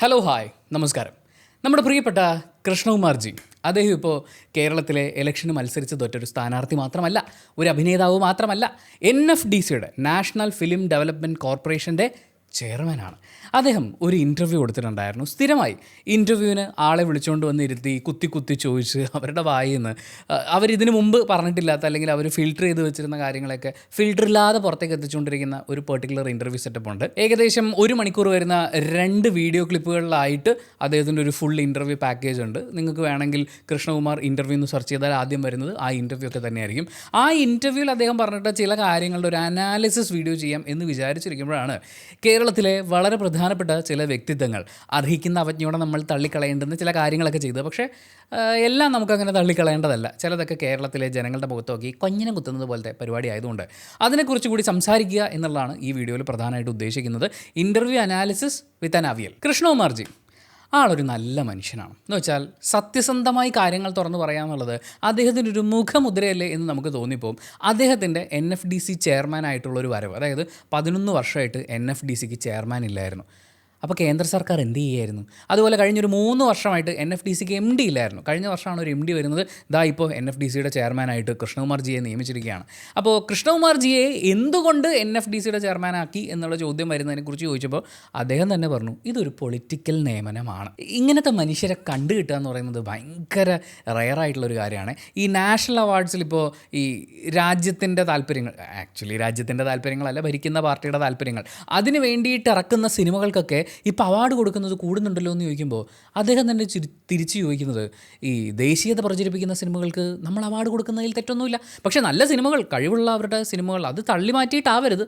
Hello hi നമസ്കാരം. നമ്മുടെ പ്രിയപ്പെട്ട കൃഷ്ണകുമാർജി അദ്ദേഹം ഇപ്പോൾ കേരളത്തിലെ ഇലക്ഷന് മത്സരിച്ച് തോറ്റൊരു സ്ഥാനാർത്ഥി മാത്രമല്ല, ഒരു അഭിനേതാവ് മാത്രമല്ല, NFDCയുടെ നാഷണൽ ഫിലിം ഡെവലപ്മെൻറ്റ് കോർപ്പറേഷൻ്റെ ചെയർമാനാണ്. അദ്ദേഹം ഒരു ഇൻ്റർവ്യൂ കൊടുത്തിട്ടുണ്ടായിരുന്നു. സ്ഥിരമായി ഇൻ്റർവ്യൂവിന് ആളെ വിളിച്ചുകൊണ്ട് വന്നിരുത്തി കുത്തി കുത്തി ചോദിച്ച് അവരുടെ വായിൽ നിന്ന് അവരിതിനു മുമ്പ് പറഞ്ഞിട്ടില്ലാത്ത അല്ലെങ്കിൽ അവർ ഫിൽട്ടർ ചെയ്ത് വെച്ചിരുന്ന കാര്യങ്ങളൊക്കെ ഫിൽട്ടർ ഇല്ലാതെ പുറത്തേക്ക് എത്തിച്ചുകൊണ്ടിരിക്കുന്ന ഒരു പെർട്ടിക്കുലർ ഇൻ്റർവ്യൂ സെറ്റപ്പ് ഉണ്ട്. ഏകദേശം 1 മണിക്കൂർ വരുന്ന 2 വീഡിയോ ക്ലിപ്പുകളിലായിട്ട് അദ്ദേഹത്തിൻ്റെ ഒരു ഫുൾ ഇൻ്റർവ്യൂ പാക്കേജ് ഉണ്ട്. നിങ്ങൾക്ക് വേണമെങ്കിൽ കൃഷ്ണകുമാർ ഇൻ്റർവ്യൂ എന്ന് സെർച്ച് ചെയ്താൽ ആദ്യം വരുന്നത് ആ ഇൻ്റർവ്യൂ ഒക്കെ തന്നെയായിരിക്കും. ആ ഇൻ്റർവ്യൂവിൽ അദ്ദേഹം പറഞ്ഞിട്ട് ചില കാര്യങ്ങളുടെ ഒരു അനാലിസിസ് വീഡിയോ ചെയ്യാം എന്ന് വിചാരിച്ചിരിക്കുമ്പോഴാണ് കേരളത്തിലെ വളരെ പ്രധാനപ്പെട്ട ചില വ്യക്തിത്വങ്ങൾ അർഹിക്കുന്ന അവജ്ഞയോടെ നമ്മൾ തള്ളിക്കളയേണ്ടുന്ന ചില കാര്യങ്ങളൊക്കെ ചെയ്തു. പക്ഷേ എല്ലാം നമുക്കങ്ങനെ തള്ളിക്കളയേണ്ടതല്ല. ചിലതൊക്കെ കേരളത്തിലെ ജനങ്ങളുടെ മുഖത്ത് നോക്കി കൊഞ്ഞനം കുത്തുന്നത് പോലത്തെ പരിപാടി ആയതുകൊണ്ട് അതിനെക്കുറിച്ച് കൂടി സംസാരിക്കുക എന്നുള്ളതാണ് ഈ വീഡിയോയിൽ പ്രധാനമായിട്ട് ഉദ്ദേശിക്കുന്നത്. Interview analysis with an avial. Krishnakumarji ആളൊരു നല്ല മനുഷ്യനാണ് എന്ന് വെച്ചാൽ സത്യസന്ധമായി കാര്യങ്ങൾ തുറന്നു പറയാമെന്നുള്ളത് അദ്ദേഹത്തിൻ്റെ ഒരു മുഖമുദ്രയല്ലേ എന്ന് നമുക്ക് തോന്നിപ്പോവും. അദ്ദേഹത്തിൻ്റെ NFDC ചെയർമാനായിട്ടുള്ളൊരു വരവ്, അതായത് 11 വർഷമായിട്ട് NFDCക്ക് ചെയർമാൻ ഇല്ലായിരുന്നു. അപ്പോൾ കേന്ദ്ര സർക്കാർ എന്ത് ചെയ്യുമായിരുന്നു? അതുപോലെ കഴിഞ്ഞൊരു 3 വർഷമായിട്ട് NFDCക്ക് MD ഇല്ലായിരുന്നു. കഴിഞ്ഞ വർഷമാണ് ഒരു MD വരുന്നത്. ഇതാ ഇപ്പോൾ NFDCയുടെ ചെയർമാനായിട്ട് കൃഷ്ണകുമാർജിയെ നിയമിച്ചിരിക്കുകയാണ്. അപ്പോൾ കൃഷ്ണകുമാർജിയെ എന്തുകൊണ്ട് NFDCയുടെ ചെയർമാനാക്കി എന്നുള്ള ചോദ്യം വരുന്നതിനെക്കുറിച്ച് ചോദിച്ചപ്പോൾ അദ്ദേഹം തന്നെ പറഞ്ഞു, ഇതൊരു പൊളിറ്റിക്കൽ നിയമനമാണ്. ഇങ്ങനത്തെ മനുഷ്യരെ കണ്ടു കിട്ടുക എന്ന് പറയുന്നത് ഭയങ്കര റെയറായിട്ടുള്ളൊരു കാര്യമാണ്. ഈ നാഷണൽ അവാർഡ്സിൽ ഇപ്പോൾ ഈ രാജ്യത്തിൻ്റെ താല്പര്യങ്ങൾ, ആക്ച്വലി രാജ്യത്തിൻ്റെ താല്പര്യങ്ങളല്ല, ഭരിക്കുന്ന പാർട്ടിയുടെ താല്പര്യങ്ങൾ, അതിന് വേണ്ടിയിട്ട് ഇറക്കുന്ന സിനിമകൾക്കൊക്കെ ഇപ്പോൾ അവാർഡ് കൊടുക്കുന്നത് കൂടുന്നുണ്ടല്ലോ എന്ന് ചോദിക്കുമ്പോൾ അദ്ദേഹം തന്നെ തിരിച്ച് ചോദിക്കുന്നത്, ഈ ദേശീയത പ്രചരിപ്പിക്കുന്ന സിനിമകൾക്ക് നമ്മൾ അവാർഡ് കൊടുക്കുന്നതിൽ തെറ്റൊന്നുമില്ല, പക്ഷേ നല്ല സിനിമകൾ, കഴിവുള്ള അവരുടെ സിനിമകൾ അത് തള്ളി മാറ്റിയിട്ടാവരുത്,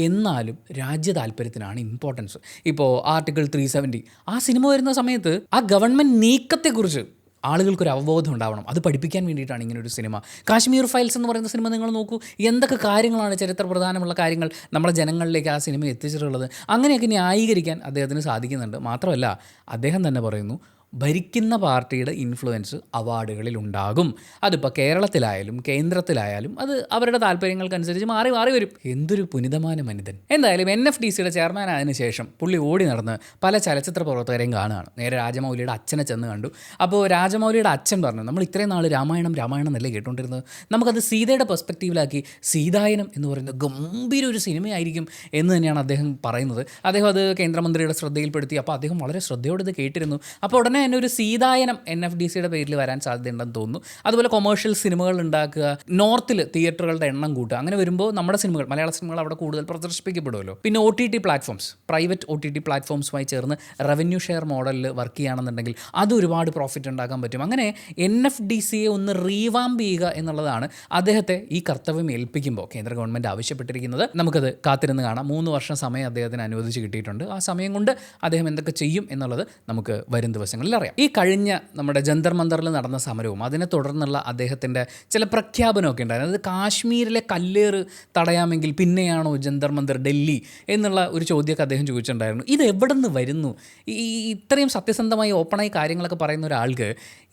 എന്നാലും രാജ്യ താല്പര്യത്തിനാണ് ഇമ്പോർട്ടൻസ്. ഇപ്പോൾ ആർട്ടിക്കിൾ 370 ആ സിനിമ വരുന്ന സമയത്ത് ആ ഗവൺമെൻറ് നീക്കത്തെക്കുറിച്ച് ആളുകൾക്കൊരു അവബോധം ഉണ്ടാവണം. അത് പഠിപ്പിക്കാൻ വേണ്ടിയിട്ടാണ് ഇങ്ങനൊരു സിനിമ. കാശ്മീർ ഫയൽസ് എന്ന് പറയുന്ന സിനിമ നിങ്ങൾ നോക്കൂ, എന്തൊക്കെ കാര്യങ്ങളാണ്, ചരിത്ര പ്രധാനമുള്ള കാര്യങ്ങൾ നമ്മുടെ ജനങ്ങളിലേക്ക് ആ സിനിമ എത്തിച്ചിട്ടുള്ളത്. അങ്ങനെയൊക്കെ ന്യായീകരിക്കാൻ അദ്ദേഹത്തിന് സാധിക്കുന്നുണ്ട്. മാത്രമല്ല അദ്ദേഹം തന്നെ പറയുന്നു, ഭരിക്കുന്ന പാർട്ടിയുടെ ഇൻഫ്ലുവൻസ് അവാർഡുകളിൽ ഉണ്ടാകും. അതിപ്പോൾ കേരളത്തിലായാലും കേന്ദ്രത്തിലായാലും അത് അവരുടെ താല്പര്യങ്ങൾക്കനുസരിച്ച് മാറി മാറി വരും. എന്തൊരു പുനിതമായ മനിതൻ. എന്തായാലും NFDCയുടെ ചെയർമാൻ ആയതിനു ശേഷം പുള്ളി ഓടി നടന്ന് പല ചലച്ചിത്ര പ്രവർത്തകരെയും കാണുകയാണ്. നേരെ രാജമൗലിയുടെ അച്ഛനെ ചെന്ന് കണ്ടു. അപ്പോൾ രാജമൗലിയുടെ അച്ഛൻ പറഞ്ഞു, നമ്മൾ ഇത്രയും നാൾ രാമായണം എന്നല്ലേ കേട്ടുകൊണ്ടിരുന്നത്, നമുക്കത് സീതയുടെ പെർസ്പെക്റ്റീവിലാക്കി സീതായനം എന്ന് പറയുന്നത് ഗംഭീര ഒരു സിനിമയായിരിക്കും എന്ന് തന്നെയാണ് അദ്ദേഹം പറയുന്നത്. അദ്ദേഹം അത് കേന്ദ്രമന്ത്രിയുടെ ശ്രദ്ധയിൽപ്പെടുത്തി. അപ്പോൾ അദ്ദേഹം വളരെ ശ്രദ്ധയോടെ ഇത് കേട്ടിരുന്നു. അപ്പോൾ ഉടനെ തന്നെ ഒരു സീതായനം NFDCയുടെ പേരിൽ വരാൻ സാധ്യതയുണ്ടെന്ന് തോന്നുന്നു. അതുപോലെ കൊമേഴ്ഷ്യൽ സിനിമകൾ ഉണ്ടാക്കുക, നോർത്തിൽ തിയേറ്ററുകളുടെ എണ്ണം കൂട്ടുക, അങ്ങനെ വരുമ്പോൾ നമ്മുടെ സിനിമകൾ, മലയാള സിനിമകൾ അവിടെ കൂടുതൽ പ്രദർശിപ്പിക്കപ്പെടുമല്ലോ. പിന്നെ OTT പ്ലാറ്റ്ഫോംസ്, പ്രൈവറ്റ് OTT പ്ലാറ്റ്ഫോംസുമായി ചേർന്ന് റവന്യൂ ഷെയർ മോഡലിൽ വർക്ക് ചെയ്യുകയാണെന്നുണ്ടെങ്കിൽ അത് ഒരുപാട് പ്രോഫിറ്റ് ഉണ്ടാക്കാൻ പറ്റും. അങ്ങനെ NFDCയെ ഒന്ന് റീവാമ്പ് ചെയ്യുക എന്നുള്ളതാണ് അദ്ദേഹത്തെ ഈ കർത്തവ്യം ഏൽപ്പിക്കുമ്പോൾ കേന്ദ്ര ഗവൺമെൻറ് ആവശ്യപ്പെട്ടിരിക്കുന്നത്. നമുക്കത് കാത്തിരുന്ന് കാണാം. 3 വർഷം സമയം അദ്ദേഹത്തിന് അനുവദിച്ച് കിട്ടിയിട്ടുണ്ട്. ആ സമയം കൊണ്ട് അദ്ദേഹം എന്തൊക്കെ ചെയ്യും എന്നുള്ളത് നമുക്ക് വരും ദിവസങ്ങളിൽ അറിയാം. ഈ കഴിഞ്ഞ നമ്മുടെ ജന്തർ മന്ദറിൽ നടന്ന സമരവും അതിനെ തുടർന്നുള്ള അദ്ദേഹത്തിൻ്റെ ചില പ്രഖ്യാപനമൊക്കെ ഉണ്ടായിരുന്നു. അത് കാശ്മീരിലെ കല്ലേറ് തടയാമെങ്കിൽ പിന്നെയാണോ ജന്തർ മന്ദർ ഡൽഹി എന്നുള്ള ഒരു ചോദ്യമൊക്കെ അദ്ദേഹം ചോദിച്ചിട്ടുണ്ടായിരുന്നു. ഇത് എവിടെ നിന്ന് വരുന്നു? ഈ ഇത്രയും സത്യസന്ധമായി ഓപ്പണായി കാര്യങ്ങളൊക്കെ പറയുന്ന ഒരാൾക്ക്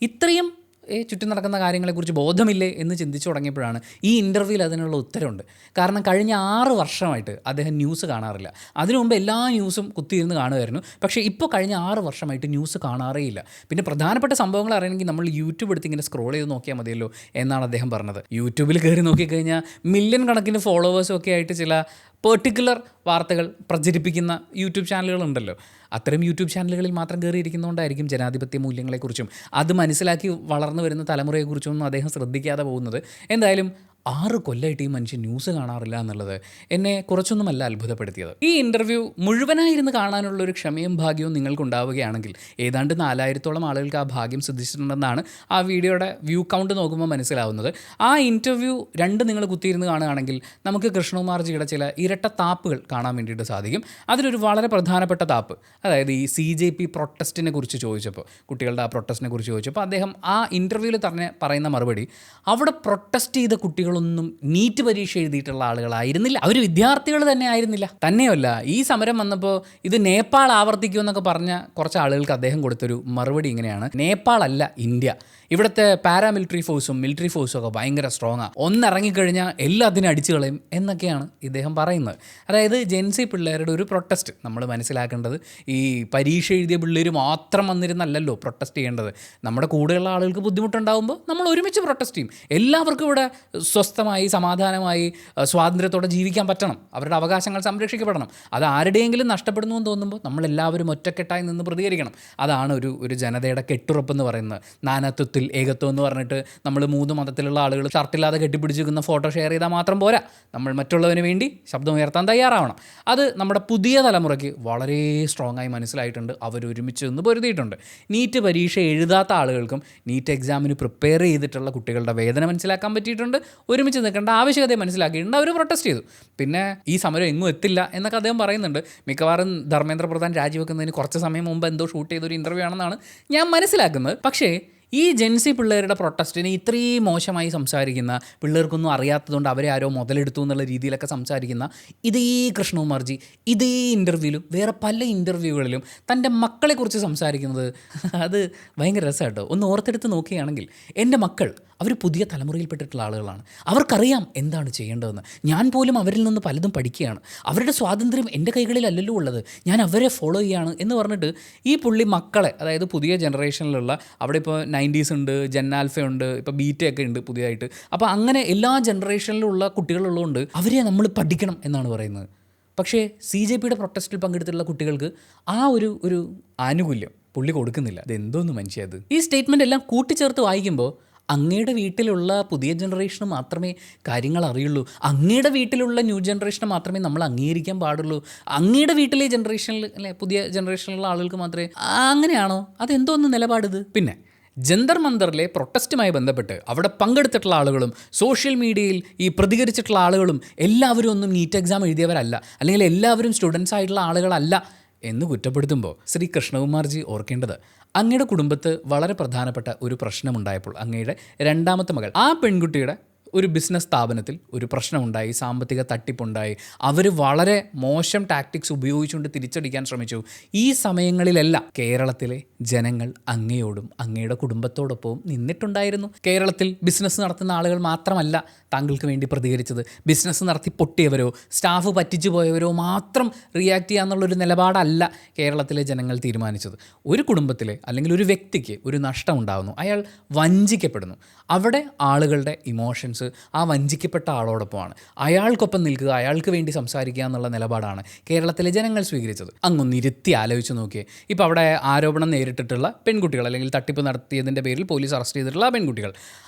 ഇത്രയും ചുറ്റും നടക്കുന്ന കാര്യങ്ങളെക്കുറിച്ച് ബോധമില്ലേ എന്ന് ചിന്തിച്ചു തുടങ്ങിയപ്പോഴാണ് ഈ ഇൻ്റർവ്യൂവിൽ അതിനുള്ള ഉത്തരവുണ്ട്. കാരണം കഴിഞ്ഞ 6 വർഷമായിട്ട് അദ്ദേഹം ന്യൂസ് കാണാറില്ല. അതിനു മുമ്പ് എല്ലാ ന്യൂസും കുത്തിയിരുന്ന് കാണുമായിരുന്നു. പക്ഷേ ഇപ്പോൾ കഴിഞ്ഞ 6 വർഷമായിട്ട് ന്യൂസ് കാണാറേയില്ല. പിന്നെ പ്രധാനപ്പെട്ട സംഭവങ്ങൾ അറിയണമെങ്കിൽ നമ്മൾ യൂട്യൂബ് എടുത്ത് ഇങ്ങനെ സ്ക്രോൾ ചെയ്ത് നോക്കിയാൽ മതിയല്ലോ എന്നാണ് അദ്ദേഹം പറഞ്ഞത്. യൂട്യൂബിൽ കയറി നോക്കിക്കഴിഞ്ഞാൽ മില്യൺ കണക്കിന് ഫോളോവേഴ്സും ഒക്കെ ആയിട്ട് ചില പെർട്ടിക്കുലർ വാർത്തകൾ പ്രചരിപ്പിക്കുന്ന യൂട്യൂബ് ചാനലുകളുണ്ടല്ലോ. അത്തരം യൂട്യൂബ് ചാനലുകളിൽ മാത്രം കയറിയിരിക്കുന്നതുകൊണ്ടായിരിക്കും ജനാധിപത്യ മൂല്യങ്ങളെക്കുറിച്ചും അത് മനസ്സിലാക്കി വളർന്നു വരുന്ന തലമുറയെക്കുറിച്ചൊന്നും അദ്ദേഹം ശ്രദ്ധിക്കാതെ പോകുന്നത്. എന്തായാലും 6 കൊല്ലമായിട്ട് ഈ മനുഷ്യൻ ന്യൂസ് കാണാറില്ല എന്നുള്ളത് എന്നെ കുറച്ചൊന്നുമല്ല അത്ഭുതപ്പെടുത്തിയത്. ഈ ഇൻ്റർവ്യൂ മുഴുവനായിരുന്ന് കാണാനുള്ളൊരു ക്ഷമയും ഭാഗ്യവും നിങ്ങൾക്കുണ്ടാവുകയാണെങ്കിൽ ഏതാണ്ട് 4000-ഓളം ആളുകൾക്ക് ആ ഭാഗ്യം സിദ്ധിച്ചിട്ടുണ്ടെന്നാണ് ആ വീഡിയോയുടെ വ്യൂ കൗണ്ട് നോക്കുമ്പോൾ മനസ്സിലാവുന്നത്. ആ ഇൻ്റർവ്യൂ 2 നിങ്ങൾ കുത്തിയിരുന്ന് കാണുകയാണെങ്കിൽ നമുക്ക് കൃഷ്ണകുമാർജിയുടെ ചില ഇരട്ട താപ്പുകൾ കാണാൻ വേണ്ടിയിട്ട് സാധിക്കും. അതിലൊരു വളരെ പ്രധാനപ്പെട്ട താപ്പ്, അതായത് ഈ CJP പ്രൊട്ടസ്റ്റിനെ കുറിച്ച് ചോദിച്ചപ്പോൾ, കുട്ടികളുടെ ആ പ്രൊട്ടസ്റ്റിനെ കുറിച്ച് ചോദിച്ചപ്പോൾ അദ്ദേഹം ആ ഇൻ്റർവ്യൂവിൽ തന്നെ പറയുന്ന മറുപടി, അവിടെ പ്രൊട്ടസ്റ്റ് ചെയ്ത കുട്ടികളൊന്നും ആളുകളൊന്നും നീറ്റ് പരീക്ഷ എഴുതിയിട്ടുള്ള ആളുകളായിരുന്നില്ല. അവർ വിദ്യാർത്ഥികൾ തന്നെ ആയിരുന്നില്ല. തന്നെയല്ല, ഈ സമരം വന്നപ്പോൾ ഇത് നേപ്പാൾ ആവർത്തിക്കുമെന്നൊക്കെ പറഞ്ഞ കുറച്ച് ആളുകൾക്ക് അദ്ദേഹം കൊടുത്തൊരു മറുപടി ഇങ്ങനെയാണ്: നേപ്പാൾ അല്ല ഇന്ത്യ, ഇവിടുത്തെ പാരാമിലിറ്ററി ഫോഴ്സും മിലിറ്ററി ഫോഴ്സും ഒക്കെ ഭയങ്കര സ്ട്രോങ്ങാണ്, ഒന്നിറങ്ങിക്കഴിഞ്ഞാൽ എല്ലാത്തിനും അടിച്ചു കളയും എന്നൊക്കെയാണ് ഇദ്ദേഹം പറയുന്നത്. അതായത് ജെൻസി പിള്ളേരുടെ ഒരു പ്രൊട്ടസ്റ്റ്. നമ്മൾ മനസ്സിലാക്കേണ്ടത് ഈ പരീക്ഷ എഴുതിയ പിള്ളേർ മാത്രം വന്നിരുന്നല്ലോ പ്രൊട്ടസ്റ്റ് ചെയ്യേണ്ടത്. നമ്മുടെ കൂടെയുള്ള ആളുകൾക്ക് ബുദ്ധിമുട്ടുണ്ടാകുമ്പോൾ നമ്മൾ ഒരുമിച്ച് പ്രൊട്ടസ്റ്റ് ചെയ്യും. എല്ലാവർക്കും ഇവിടെ സ്വസ്ഥമായി സമാധാനമായി സ്വാതന്ത്ര്യത്തോടെ ജീവിക്കാൻ പറ്റണം, അവരുടെ അവകാശങ്ങൾ സംരക്ഷിക്കപ്പെടണം. അത് ആരുടെയെങ്കിലും നഷ്ടപ്പെടുന്നു എന്ന് തോന്നുമ്പോൾ നമ്മളെല്ലാവരും ഒറ്റക്കെട്ടായി നിന്ന് പ്രതികരിക്കണം. അതാണ് ഒരു ജനതയുടെ കെട്ടുറപ്പെന്ന് പറയുന്നത്. നാനാത്വത്തിൽ ഏകത്വം എന്ന് പറഞ്ഞിട്ട് നമ്മൾ 3 മതത്തിലുള്ള ആളുകൾ ഷർട്ടില്ലാതെ കെട്ടിപ്പിടിച്ചിരിക്കുന്ന ഫോട്ടോ ഷെയർ ചെയ്താൽ മാത്രം പോരാ, നമ്മൾ മറ്റുള്ളവന് വേണ്ടി ശബ്ദമുയർത്താൻ തയ്യാറാവണം. അത് നമ്മുടെ പുതിയ തലമുറയ്ക്ക് വളരെ സ്ട്രോങ് ആയി മനസ്സിലായിട്ടുണ്ട്. അവരൊരുമിച്ച് നിന്ന് പൊരുതിയിട്ടുണ്ട്. നീറ്റ് പരീക്ഷ എഴുതാത്ത ആളുകൾക്കും നീറ്റ് എക്സാമിന് പ്രിപ്പയർ ചെയ്തിട്ടുള്ള കുട്ടികളുടെ വേദന മനസ്സിലാക്കാൻ പറ്റിയിട്ടുണ്ട്. ഒരുമിച്ച് നിൽക്കേണ്ട ആവശ്യകതയെ മനസ്സിലാക്കിയിട്ടുണ്ട്. അവർ പ്രൊട്ടസ്റ്റ് ചെയ്തു. പിന്നെ ഈ സമരം എങ്ങും എത്തില്ല എന്നൊക്കെ അദ്ദേഹം പറയുന്നുണ്ട്. മിക്കവാറും ധർമ്മേന്ദ്ര പ്രധാൻ രാജിവെക്കുന്നതിന് കുറച്ച് സമയം മുമ്പ് എന്തോ ഷൂട്ട് ചെയ്തൊരു ഇൻ്റർവ്യൂ ആണെന്നാണ് ഞാൻ മനസ്സിലാക്കുന്നത്. പക്ഷേ ഈ ജെൻസി പിള്ളേരുടെ പ്രൊട്ടസ്റ്റിനെ ഇത്രയും മോശമായി സംസാരിക്കുന്ന, പിള്ളേർക്കൊന്നും അറിയാത്തതുകൊണ്ട് അവരെ ആരോ മുതലെടുത്തു എന്നുള്ള രീതിയിലൊക്കെ സംസാരിക്കുന്ന ഇതേ കൃഷ്ണകുമാർജി ഇതേ ഇൻ്റർവ്യൂവിലും വേറെ പല ഇൻ്റർവ്യൂകളിലും തൻ്റെ മക്കളെക്കുറിച്ച് സംസാരിക്കുന്നത് അത് ഭയങ്കര രസമായിട്ടോ. ഒന്ന് ഓർത്തെടുത്ത് നോക്കുകയാണെങ്കിൽ എൻ്റെ മക്കൾ അവർ പുതിയ തലമുറയിൽപ്പെട്ടിട്ടുള്ള ആളുകളാണ്. അവർക്കറിയാം എന്താണ് ചെയ്യേണ്ടതെന്ന്. ഞാൻ പോലും അവരിൽ നിന്ന് പലതും പഠിക്കുകയാണ്. അവരുടെ സ്വാതന്ത്ര്യം എൻ്റെ കൈകളിലല്ലല്ലോ ഉള്ളത്, ഞാൻ അവരെ ഫോളോ ചെയ്യുകയാണ് എന്ന് പറഞ്ഞിട്ട് ഈ പുള്ളി മക്കളെ, അതായത് പുതിയ ജനറേഷനിലുള്ള, അവിടെ ഇപ്പോൾ 90s ഉണ്ട്, ജെൻ ആൽഫ ഉണ്ട്, ഇപ്പോൾ ബീറ്റ ഒക്കെ ഉണ്ട് പുതിയതായിട്ട്. അപ്പോൾ അങ്ങനെ എല്ലാ ജനറേഷനിലുള്ള കുട്ടികളുള്ളതുകൊണ്ട് അവരെ നമ്മൾ പഠിക്കണം എന്നാണ് പറയുന്നത്. പക്ഷേ CJPയുടെ പ്രൊട്ടസ്റ്റിൽ പങ്കെടുത്തിട്ടുള്ള കുട്ടികൾക്ക് ആ ഒരു ആനുകൂല്യം പുള്ളി കൊടുക്കുന്നില്ല. ഇതെന്തോന്ന് മനുഷ്യ അത്? ഈ സ്റ്റേറ്റ്മെൻ്റ് എല്ലാം കൂട്ടിച്ചേർത്ത് വായിക്കുമ്പോൾ അങ്ങയുടെ വീട്ടിലുള്ള പുതിയ ജനറേഷന് മാത്രമേ കാര്യങ്ങൾ അറിയുള്ളൂ, അങ്ങയുടെ വീട്ടിലുള്ള ന്യൂ ജനറേഷനെ മാത്രമേ നമ്മൾ അംഗീകരിക്കാൻ പാടുള്ളൂ, അങ്ങയുടെ വീട്ടിലെ ജനറേഷനിൽ അല്ലെ പുതിയ ജനറേഷനിലുള്ള ആളുകൾക്ക് മാത്രമേ, അങ്ങനെയാണോ? അതെന്തോന്ന് നിലപാടിത്? പിന്നെ ജന്തർ മന്ദറിലെ പ്രൊട്ടസ്റ്റുമായി ബന്ധപ്പെട്ട് അവിടെ പങ്കെടുത്തിട്ടുള്ള ആളുകളും സോഷ്യൽ മീഡിയയിൽ ഈ പ്രതികരിച്ചിട്ടുള്ള ആളുകളും എല്ലാവരും ഒന്നും നീറ്റ് എക്സാം എഴുതിയവരല്ല, അല്ലെങ്കിൽ എല്ലാവരും സ്റ്റുഡൻസ് ആയിട്ടുള്ള ആളുകളല്ല എന്ന് കുറ്റപ്പെടുത്തുമ്പോൾ ശ്രീ കൃഷ്ണകുമാർജി ഓർക്കേണ്ടത്, അങ്ങയുടെ കുടുംബത്ത് വളരെ പ്രധാനപ്പെട്ട ഒരു പ്രശ്നമുണ്ടായപ്പോൾ അങ്ങയുടെ 2ാമത്തെ മകൾ, ആ പെൺകുട്ടിയുടെ ഒരു ബിസിനസ് സ്ഥാപനത്തിൽ ഒരു പ്രശ്നമുണ്ടായി, സാമ്പത്തിക തട്ടിപ്പുണ്ടായി, അവർ വളരെ മോശം ടാക്ടിക്സ് ഉപയോഗിച്ചുകൊണ്ട് തിരിച്ചടിക്കാൻ ശ്രമിച്ചു. ഈ സമയങ്ങളിലെല്ലാം കേരളത്തിലെ ജനങ്ങൾ അങ്ങയോടും അങ്ങയുടെ കുടുംബത്തോടൊപ്പവും നിന്നിട്ടുണ്ടായിരുന്നു. കേരളത്തിൽ ബിസിനസ് നടത്തുന്ന ആളുകൾ മാത്രമല്ല താങ്കൾക്ക് വേണ്ടി പ്രതികരിച്ചത്. ബിസിനസ് നടത്തി പൊട്ടിയവരോ സ്റ്റാഫ് പറ്റിച്ചു പോയവരോ മാത്രം റിയാക്ട് ചെയ്യാന്നുള്ളൊരു നിലപാടല്ല കേരളത്തിലെ ജനങ്ങൾ തീരുമാനിച്ചത്. ഒരു കുടുംബത്തിലെ അല്ലെങ്കിൽ ഒരു വ്യക്തിക്ക് ഒരു നഷ്ടം ഉണ്ടാകുന്നു, അയാൾ വഞ്ചിക്കപ്പെടുന്നു, അവിടെ ആളുകളുടെ ഇമോഷൻസ് ആ വഞ്ചിക്കപ്പെട്ട ആളോടൊപ്പമാണ്. അയാൾക്കൊപ്പം നിൽക്കുക, അയാൾക്ക് വേണ്ടി സംസാരിക്കുക എന്നുള്ള നിലപാടാണ് കേരളത്തിലെ ജനങ്ങൾ സ്വീകരിച്ചത്. അങ്ങൊന്ന് ഇരുത്തി ആലോചിച്ച് നോക്കിയേ. ഇപ്പോൾ അവിടെ ആരോപണം നേരിട്ടിട്ടുള്ള പെൺകുട്ടികൾ, അല്ലെങ്കിൽ തട്ടിപ്പ് നടത്തിയതിൻ്റെ പേരിൽ പോലീസ് അറസ്റ്റ് ചെയ്തിട്ടുള്ള പെൺകുട്ടികൾ,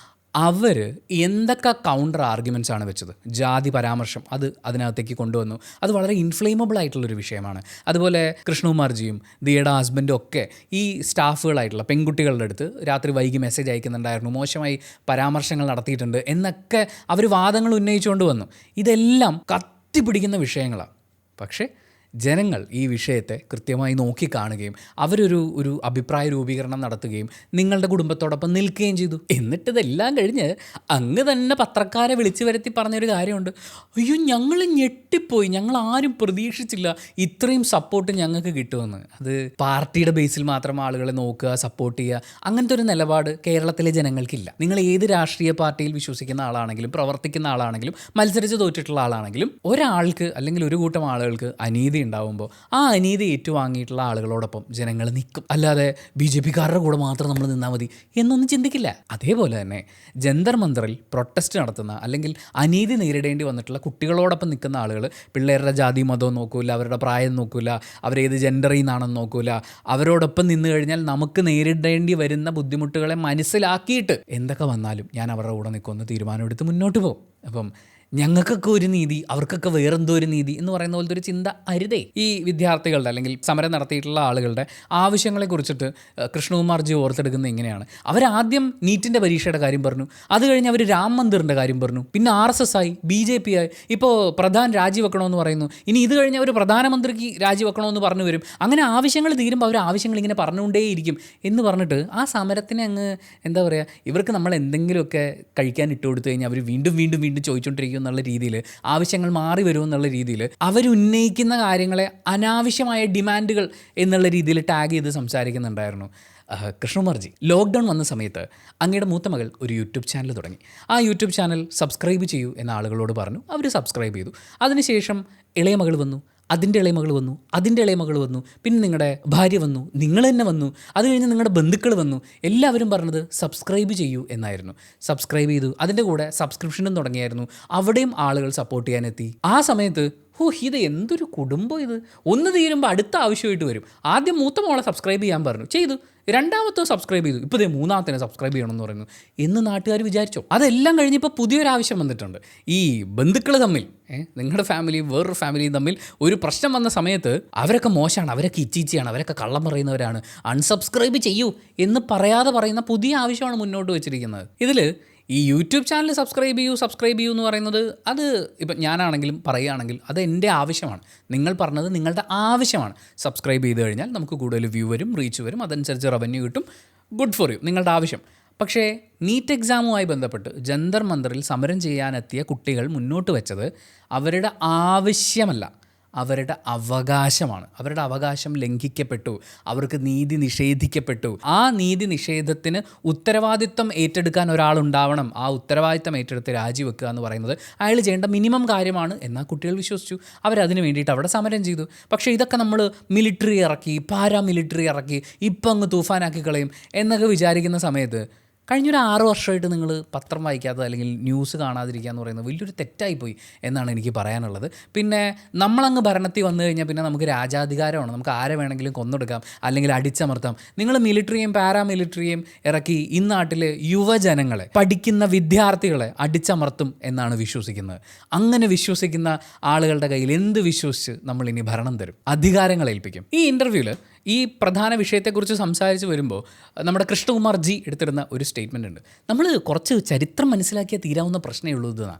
അവർ എന്തൊക്കെ കൗണ്ടർ ആർഗ്യുമെൻറ്റ്സ് ആണ് വെച്ചത്? ജാതി പരാമർശം അത് അതിനകത്തേക്ക് കൊണ്ടുവന്നു. അത് വളരെ ഇൻഫ്ലേമബിൾ ആയിട്ടുള്ളൊരു വിഷയമാണ്. അതുപോലെ കൃഷ്ണകുമാർജിയും ദിയയുടെ ഹസ്ബൻഡും ഒക്കെ ഈ സ്റ്റാഫുകളായിട്ടുള്ള പെൺകുട്ടികളുടെ അടുത്ത് രാത്രി വൈകി മെസ്സേജ് അയക്കുന്നുണ്ടായിരുന്നു, മോശമായി പരാമർശങ്ങൾ നടത്തിയിട്ടുണ്ട് എന്നൊക്കെ അവർ വാദങ്ങൾ ഉന്നയിച്ചുകൊണ്ട് വന്നു. ഇതെല്ലാം കത്തിപ്പിടിക്കുന്ന വിഷയങ്ങളാണ്. പക്ഷേ ജനങ്ങൾ ഈ വിഷയത്തെ കൃത്യമായി നോക്കിക്കാണുകയും അവരൊരു അഭിപ്രായ രൂപീകരണം നടത്തുകയും നിങ്ങളുടെ കുടുംബത്തോടൊപ്പം നിൽക്കുകയും ചെയ്തു. എന്നിട്ടിതെല്ലാം കഴിഞ്ഞ് അങ്ങ് തന്നെ പത്രക്കാരെ വിളിച്ചു വരുത്തി പറഞ്ഞൊരു കാര്യമുണ്ട്, അയ്യോ ഞങ്ങൾ ഞെട്ടിപ്പോയി, ഞങ്ങൾ ആരും പ്രതീക്ഷിച്ചില്ല ഇത്രയും സപ്പോർട്ട് ഞങ്ങൾക്ക് കിട്ടുമെന്ന്. അത് പാർട്ടിയുടെ ബേസിൽ മാത്രം ആളുകളെ നോക്കുക, സപ്പോർട്ട് ചെയ്യുക, അങ്ങനത്തെ ഒരു നിലപാട് കേരളത്തിലെ ജനങ്ങൾക്കില്ല. നിങ്ങൾ ഏത് രാഷ്ട്രീയ പാർട്ടിയിൽ വിശ്വസിക്കുന്ന ആളാണെങ്കിലും പ്രവർത്തിക്കുന്ന ആളാണെങ്കിലും മത്സരിച്ച് തോറ്റിട്ടുള്ള ആളാണെങ്കിലും ഒരാൾക്ക് അല്ലെങ്കിൽ ഒരു കൂട്ടം ആളുകൾക്ക് അനീതി ഉണ്ടാവുമ്പോൾ ആ അനീതി ഏറ്റുവാങ്ങിയിട്ടുള്ള ആളുകളോടൊപ്പം ജനങ്ങൾ നിൽക്കും. അല്ലാതെ BJPക്കാരുടെ കൂടെ മാത്രം നമ്മൾ നിന്നാൽ മതി എന്നൊന്നും ചിന്തിക്കില്ല. അതേപോലെ തന്നെ ജന്തർ മന്ദറിൽ പ്രൊട്ടസ്റ്റ് നടത്തുന്ന അല്ലെങ്കിൽ അനീതി നേരിടേണ്ടി വന്നിട്ടുള്ള കുട്ടികളോടൊപ്പം നിൽക്കുന്ന ആളുകൾ പിള്ളേരുടെ ജാതി മതവും നോക്കൂല, അവരുടെ പ്രായം നോക്കൂല, അവരേത് ജെൻഡറിൽ നിന്നാണെന്ന് നോക്കൂല. അവരോടൊപ്പം നിന്ന് കഴിഞ്ഞാൽ നമുക്ക് നേരിടേണ്ടി വരുന്ന ബുദ്ധിമുട്ടുകളെ മനസ്സിലാക്കിയിട്ട് എന്തൊക്കെ വന്നാലും ഞാൻ അവരുടെ കൂടെ നിൽക്കുമെന്ന് തീരുമാനമെടുത്ത് മുന്നോട്ട് പോകും. അപ്പം ഞങ്ങൾക്കൊക്കെ ഒരു നീതി, അവർക്കൊക്കെ വേറെന്തോ ഒരു നീതി എന്ന് പറയുന്ന പോലത്തെ ഒരു ചിന്ത അരുതേ. ഈ വിദ്യാർത്ഥികളുടെ അല്ലെങ്കിൽ സമരം നടത്തിയിട്ടുള്ള ആളുകളുടെ ആവശ്യങ്ങളെ കുറിച്ചിട്ട് കൃഷ്ണകുമാർജി ഓർത്തെടുക്കുന്നത് ഇങ്ങനെയാണ്. അവരാദ്യം നീറ്റിൻ്റെ പരീക്ഷയുടെ കാര്യം പറഞ്ഞു, അത് കഴിഞ്ഞ് അവർ രാം മന്ദിറിൻ്റെ കാര്യം പറഞ്ഞു, പിന്നെ RSS ആയി, BJP ആയി, ഇപ്പോൾ പ്രധാൻ രാജിവെക്കണമെന്ന് പറയുന്നു, ഇനി ഇത് കഴിഞ്ഞ് അവർ പ്രധാനമന്ത്രിക്ക് രാജിവെക്കണമെന്ന് പറഞ്ഞു വരും. അങ്ങനെ ആവശ്യങ്ങൾ തീരുമ്പോൾ അവർ ആവശ്യങ്ങൾ ഇങ്ങനെ പറഞ്ഞുകൊണ്ടേയിരിക്കും എന്ന് പറഞ്ഞിട്ട് ആ സമരത്തിനെ അങ്ങ് എന്താ പറയുക, ഇവർക്ക് നമ്മൾ എന്തെങ്കിലുമൊക്കെ കഴിക്കാൻ ഇട്ട് കൊടുത്തു കഴിഞ്ഞാൽ അവർ വീണ്ടും വീണ്ടും വീണ്ടും ചോദിച്ചുകൊണ്ടിരിക്കും എന്നുള്ള രീതിയിൽ, ആവശ്യങ്ങൾ മാറി വരും എന്നുള്ള രീതിയിൽ അവരുന്നയിക്കുന്ന കാര്യങ്ങളെ അനാവശ്യമായ ഡിമാൻഡുകൾ എന്നുള്ള രീതിയിൽ ടാഗ് ചെയ്ത് സംസാരിക്കുന്നുണ്ടായിരുന്നു കൃഷ്ണകുമാർജി. ലോക്ക്ഡൗൺ വന്ന സമയത്ത് അങ്ങയുടെ മൂത്ത മകൾ ഒരു യൂട്യൂബ് ചാനൽ തുടങ്ങി. ആ യൂട്യൂബ് ചാനൽ സബ്സ്ക്രൈബ് ചെയ്യൂ എന്ന ആളുകളോട് പറഞ്ഞു. അവർ സബ്സ്ക്രൈബ് ചെയ്തു. അതിനുശേഷം ഇളയ മകൾ വന്നു, അതിൻ്റെ ഇളയ മകൾ വന്നു, അതിൻ്റെ ഇളയ മകൾ വന്നു, പിന്നെ നിങ്ങളുടെ ഭാര്യ വന്നു, നിങ്ങൾ തന്നെ വന്നു, അത് കഴിഞ്ഞ് നിങ്ങളുടെ ബന്ധുക്കൾ വന്നു. എല്ലാവരും പറഞ്ഞത് സബ്സ്ക്രൈബ് ചെയ്യൂ എന്നായിരുന്നു. സബ്സ്ക്രൈബ് ചെയ്തു. അതിൻ്റെ കൂടെ സബ്സ്ക്രിപ്ഷനും തുടങ്ങിയായിരുന്നു. അവിടെയും ആളുകൾ സപ്പോർട്ട് ചെയ്യാനെത്തി. ആ സമയത്ത് ഇത് എന്തൊരു കുടുംബം ഇത്, ഒന്ന് തീരുമ്പോൾ അടുത്ത ആവശ്യമായിട്ട് വരും. ആദ്യം മൂത്ത മോളെ സബ്സ്ക്രൈബ് ചെയ്യാൻ പറഞ്ഞു, ചെയ്തു. രണ്ടാമത്തെ സബ്സ്ക്രൈബ് ചെയ്തു, ഇപ്പോൾ മൂന്നാമത്തെ സബ്സ്ക്രൈബ് ചെയ്യണമെന്ന് പറയുന്നു എന്ന് നാട്ടുകാർ വിചാരിച്ചോ? അതെല്ലാം കഴിഞ്ഞപ്പോൾ പുതിയൊരാവശ്യം വന്നിട്ടുണ്ട്. ഈ ബന്ധുക്കൾ തമ്മിൽ, നിങ്ങളുടെ ഫാമിലിയും വേറൊരു ഫാമിലിയും തമ്മിൽ ഒരു പ്രശ്നം വന്ന സമയത്ത് അവരൊക്കെ മോശമാണ്, അവരൊക്കെ ഇച്ചീച്ചിയാണ്, അവരൊക്കെ കള്ളം പറയുന്നവരാണ്, അൺസബ്സ്ക്രൈബ് ചെയ്യൂ എന്ന് പറയാതെ പറയുന്ന പുതിയ ആവശ്യമാണ് മുന്നോട്ട് വെച്ചിരിക്കുന്നത്. ഇതിൽ ഈ യൂട്യൂബ് ചാനൽ സബ്സ്ക്രൈബ് ചെയ്യൂ എന്ന് പറയുന്നത്, അത് ഇപ്പം ഞാനാണെങ്കിലും പറയുകയാണെങ്കിൽ അത് എൻ്റെ ആവശ്യമാണ്. നിങ്ങൾ പറഞ്ഞത് നിങ്ങളുടെ ആവശ്യമാണ്. സബ്സ്ക്രൈബ് ചെയ്ത് കഴിഞ്ഞാൽ നമുക്ക് കൂടുതൽ വ്യൂ വരും, റീച്ച് വരും, അതനുസരിച്ച് റവന്യൂ കിട്ടും. ഗുഡ് ഫോർ യു, നിങ്ങളുടെ ആവശ്യം. പക്ഷേ നീറ്റ് എക്സാമുമായി ബന്ധപ്പെട്ട് ജന്തർ മന്ദറിൽ സമരം ചെയ്യാനെത്തിയ കുട്ടികൾ മുന്നോട്ട് വെച്ചത് അവരുടെ ആവശ്യമല്ല, അവരുടെ അവകാശമാണ്. അവരുടെ അവകാശം ലംഘിക്കപ്പെട്ടു, അവർക്ക് നീതി നിഷേധിക്കപ്പെട്ടു. ആ നീതി നിഷേധത്തിന് ഉത്തരവാദിത്വം ഏറ്റെടുക്കാൻ ഒരാളുണ്ടാവണം. ആ ഉത്തരവാദിത്വം ഏറ്റെടുത്ത് രാജിവെക്കുക എന്ന് പറയുന്നത് അയാൾ ചെയ്യേണ്ട മിനിമം കാര്യമാണ് എന്നാൽ കുട്ടികൾ വിശ്വസിച്ചു. അവരതിന് വേണ്ടിയിട്ട് അവിടെ സമരം ചെയ്തു. പക്ഷേ ഇതൊക്കെ നമ്മൾ മിലിറ്ററി ഇറക്കി, പാരാമിലിറ്ററി ഇറക്കി, ഇപ്പം അങ്ങ് തൂഫാനാക്കി കളയും എന്നൊക്കെ വിചാരിക്കുന്ന സമയത്ത് കഴിഞ്ഞൊരു 6 വർഷമായിട്ട് നിങ്ങൾ പത്രം വായിക്കാത്ത അല്ലെങ്കിൽ ന്യൂസ് കാണാതിരിക്കുക എന്ന് പറയുന്നത് വലിയൊരു തെറ്റായിപ്പോയി എന്നാണ് എനിക്ക് പറയാനുള്ളത്. പിന്നെ നമ്മളങ്ങ് ഭരണത്തിൽ വന്നു കഴിഞ്ഞാൽ പിന്നെ നമുക്ക് രാജാധികാരമാണ്, നമുക്ക് ആരെ വേണമെങ്കിലും കൊന്നൊടുക്കാം അല്ലെങ്കിൽ അടിച്ചമർത്താം. നിങ്ങൾ മിലിറ്ററിയും പാരാമിലിറ്ററിയും ഇറക്കി ഈ നാട്ടിലെ യുവജനങ്ങളെ, പഠിക്കുന്ന വിദ്യാർത്ഥികളെ അടിച്ചമർത്തും എന്നാണ് വിശ്വസിക്കുന്നത്. അങ്ങനെ വിശ്വസിക്കുന്ന ആളുകളുടെ കയ്യിൽ എന്ത് വിശ്വസിച്ച് നമ്മളിനി ഭരണം തരും, അധികാരങ്ങൾ ഏൽപ്പിക്കും? ഈ ഇൻ്റർവ്യൂവിൽ ഈ പ്രധാന വിഷയത്തെക്കുറിച്ച് സംസാരിച്ച് വരുമ്പോൾ നമ്മുടെ കൃഷ്ണകുമാർജി എടുത്തിരുന്ന ഒരു സ്റ്റേറ്റ്മെൻ്റ് ഉണ്ട്. നമ്മൾ കുറച്ച് ചരിത്രം മനസ്സിലാക്കിയാൽ തീരാവുന്ന പ്രശ്നമേ ഉള്ളൂ എന്നാണ്.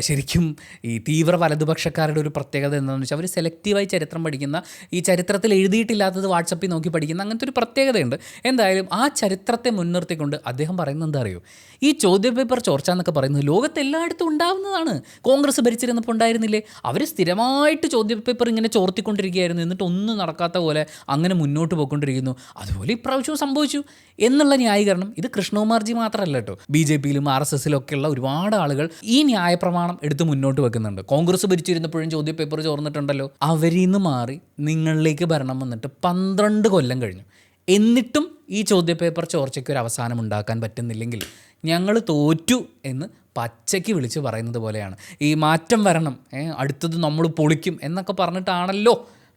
ശരിക്കും ഈ തീവ്ര വലതുപക്ഷക്കാരുടെ ഒരു പ്രത്യേകത എന്താണെന്ന് വെച്ചാൽ അവർ സെലക്റ്റീവായി ചരിത്രം പഠിക്കുന്ന, ഈ ചരിത്രത്തിൽ എഴുതിയിട്ടില്ലാത്തത് വാട്സപ്പിൽ നോക്കി പഠിക്കുന്ന അങ്ങനത്തെ ഒരു പ്രത്യേകതയുണ്ട്. എന്തായാലും ആ ചരിത്രത്തെ മുൻനിർത്തിക്കൊണ്ട് അദ്ദേഹം പറയുന്നത് എന്താ അറിയോ, ഈ ചോദ്യപേപ്പർ ചോർച്ച എന്നൊക്കെ പറയുന്നത് ലോകത്ത് എല്ലായിടത്തും ഉണ്ടാകുന്നതാണ്. കോൺഗ്രസ് ഭരിച്ചിരുന്നപ്പോൾ ഉണ്ടായിരുന്നില്ലേ? അവർ സ്ഥിരമായിട്ട് ചോദ്യപേപ്പർ ഇങ്ങനെ ചോർത്തിക്കൊണ്ടിരിക്കുകയായിരുന്നു, എന്നിട്ട് ഒന്നും നടക്കാത്ത പോലെ അങ്ങനെ മുന്നോട്ട് പോയിക്കൊണ്ടിരിക്കുന്നു. അതുപോലെ ഇപ്രാവശ്യവും സംഭവിച്ചു എന്നുള്ള ന്യായീകരണം ഇത് കൃഷ്ണകുമാർജി മാത്രമല്ല കേട്ടോ, BJPയിലും RSSലും ഒക്കെയുള്ള ഒരുപാട് ആളുകൾ ഈ ന്യായപ്രമാണം എടുത്ത് മുന്നോട്ട് വെക്കുന്നുണ്ട്. കോൺഗ്രസ് ഭരിച്ചിരുന്നപ്പോഴും ചോദ്യപേപ്പർ ചോർന്നിട്ടുണ്ടല്ലോ. അവരിൽ നിന്ന് മാറി നിങ്ങളിലേക്ക് ഭരണം വന്നിട്ട് 12 കൊല്ലം കഴിഞ്ഞു. എന്നിട്ടും ഈ ചോദ്യപേപ്പർ ചോർച്ചയ്ക്ക് ഒരു അവസാനം ഉണ്ടാക്കാൻ പറ്റുന്നില്ലെങ്കിൽ ഞങ്ങൾ തോറ്റു എന്ന് പച്ചയ്ക്ക് വിളിച്ച് പറയുന്നത് പോലെയാണ്. ഈ മാറ്റം വരണം, അടുത്തത് നമ്മൾ പൊളിക്കും എന്നൊക്കെ പറഞ്ഞിട്ടാണല്ലോ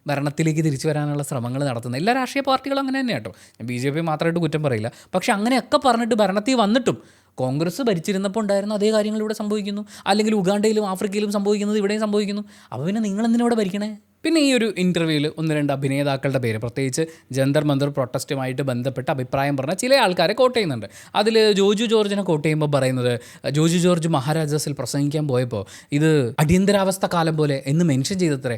ഭരണത്തിലേക്ക് തിരിച്ചു വരാനുള്ള ശ്രമങ്ങൾ നടത്തുന്നത്. എല്ലാ രാഷ്ട്രീയ പാർട്ടികളും അങ്ങനെ തന്നെ കേട്ടോ, ഞാൻ BJP മാത്രമായിട്ട് കുറ്റം പറയില്ല. പക്ഷെ അങ്ങനെയൊക്കെ പറഞ്ഞിട്ട് ഭരണത്തിൽ വന്നിട്ടും കോൺഗ്രസ് ഭരിച്ചിരുന്നപ്പോൾ ഉണ്ടായിരുന്ന അതേ കാര്യങ്ങൾ ഇവിടെ സംഭവിക്കുന്നു, അല്ലെങ്കിൽ ഉഗാണ്ടയിലും ആഫ്രിക്കയിലും സംഭവിക്കുന്നത് ഇവിടെയും സംഭവിക്കുന്നു. അപ്പോൾ പിന്നെ നിങ്ങളെന്തിനോടെ ഭരിക്കണേ? പിന്നെ ഈ ഒരു ഇൻ്റർവ്യൂവിൽ 1-2 അഭിനേതാക്കളുടെ പേര്, പ്രത്യേകിച്ച് ജന്തർ മന്ദർ പ്രൊട്ടസ്റ്റുമായിട്ട് ബന്ധപ്പെട്ട് അഭിപ്രായം പറഞ്ഞ ചില ആൾക്കാരെ കോട്ട് ചെയ്യുന്നുണ്ട്. അതിൽ ജോജു ജോർജിനെ കോട്ട് ചെയ്യുമ്പോൾ പറയുന്നത്, ജോജു ജോർജ് മഹാരാജാസിൽ പ്രസംഗിക്കാൻ പോയപ്പോൾ ഇത് അടിയന്തരാവസ്ഥ കാലം പോലെ എന്ന് മെൻഷൻ ചെയ്തത്രേ.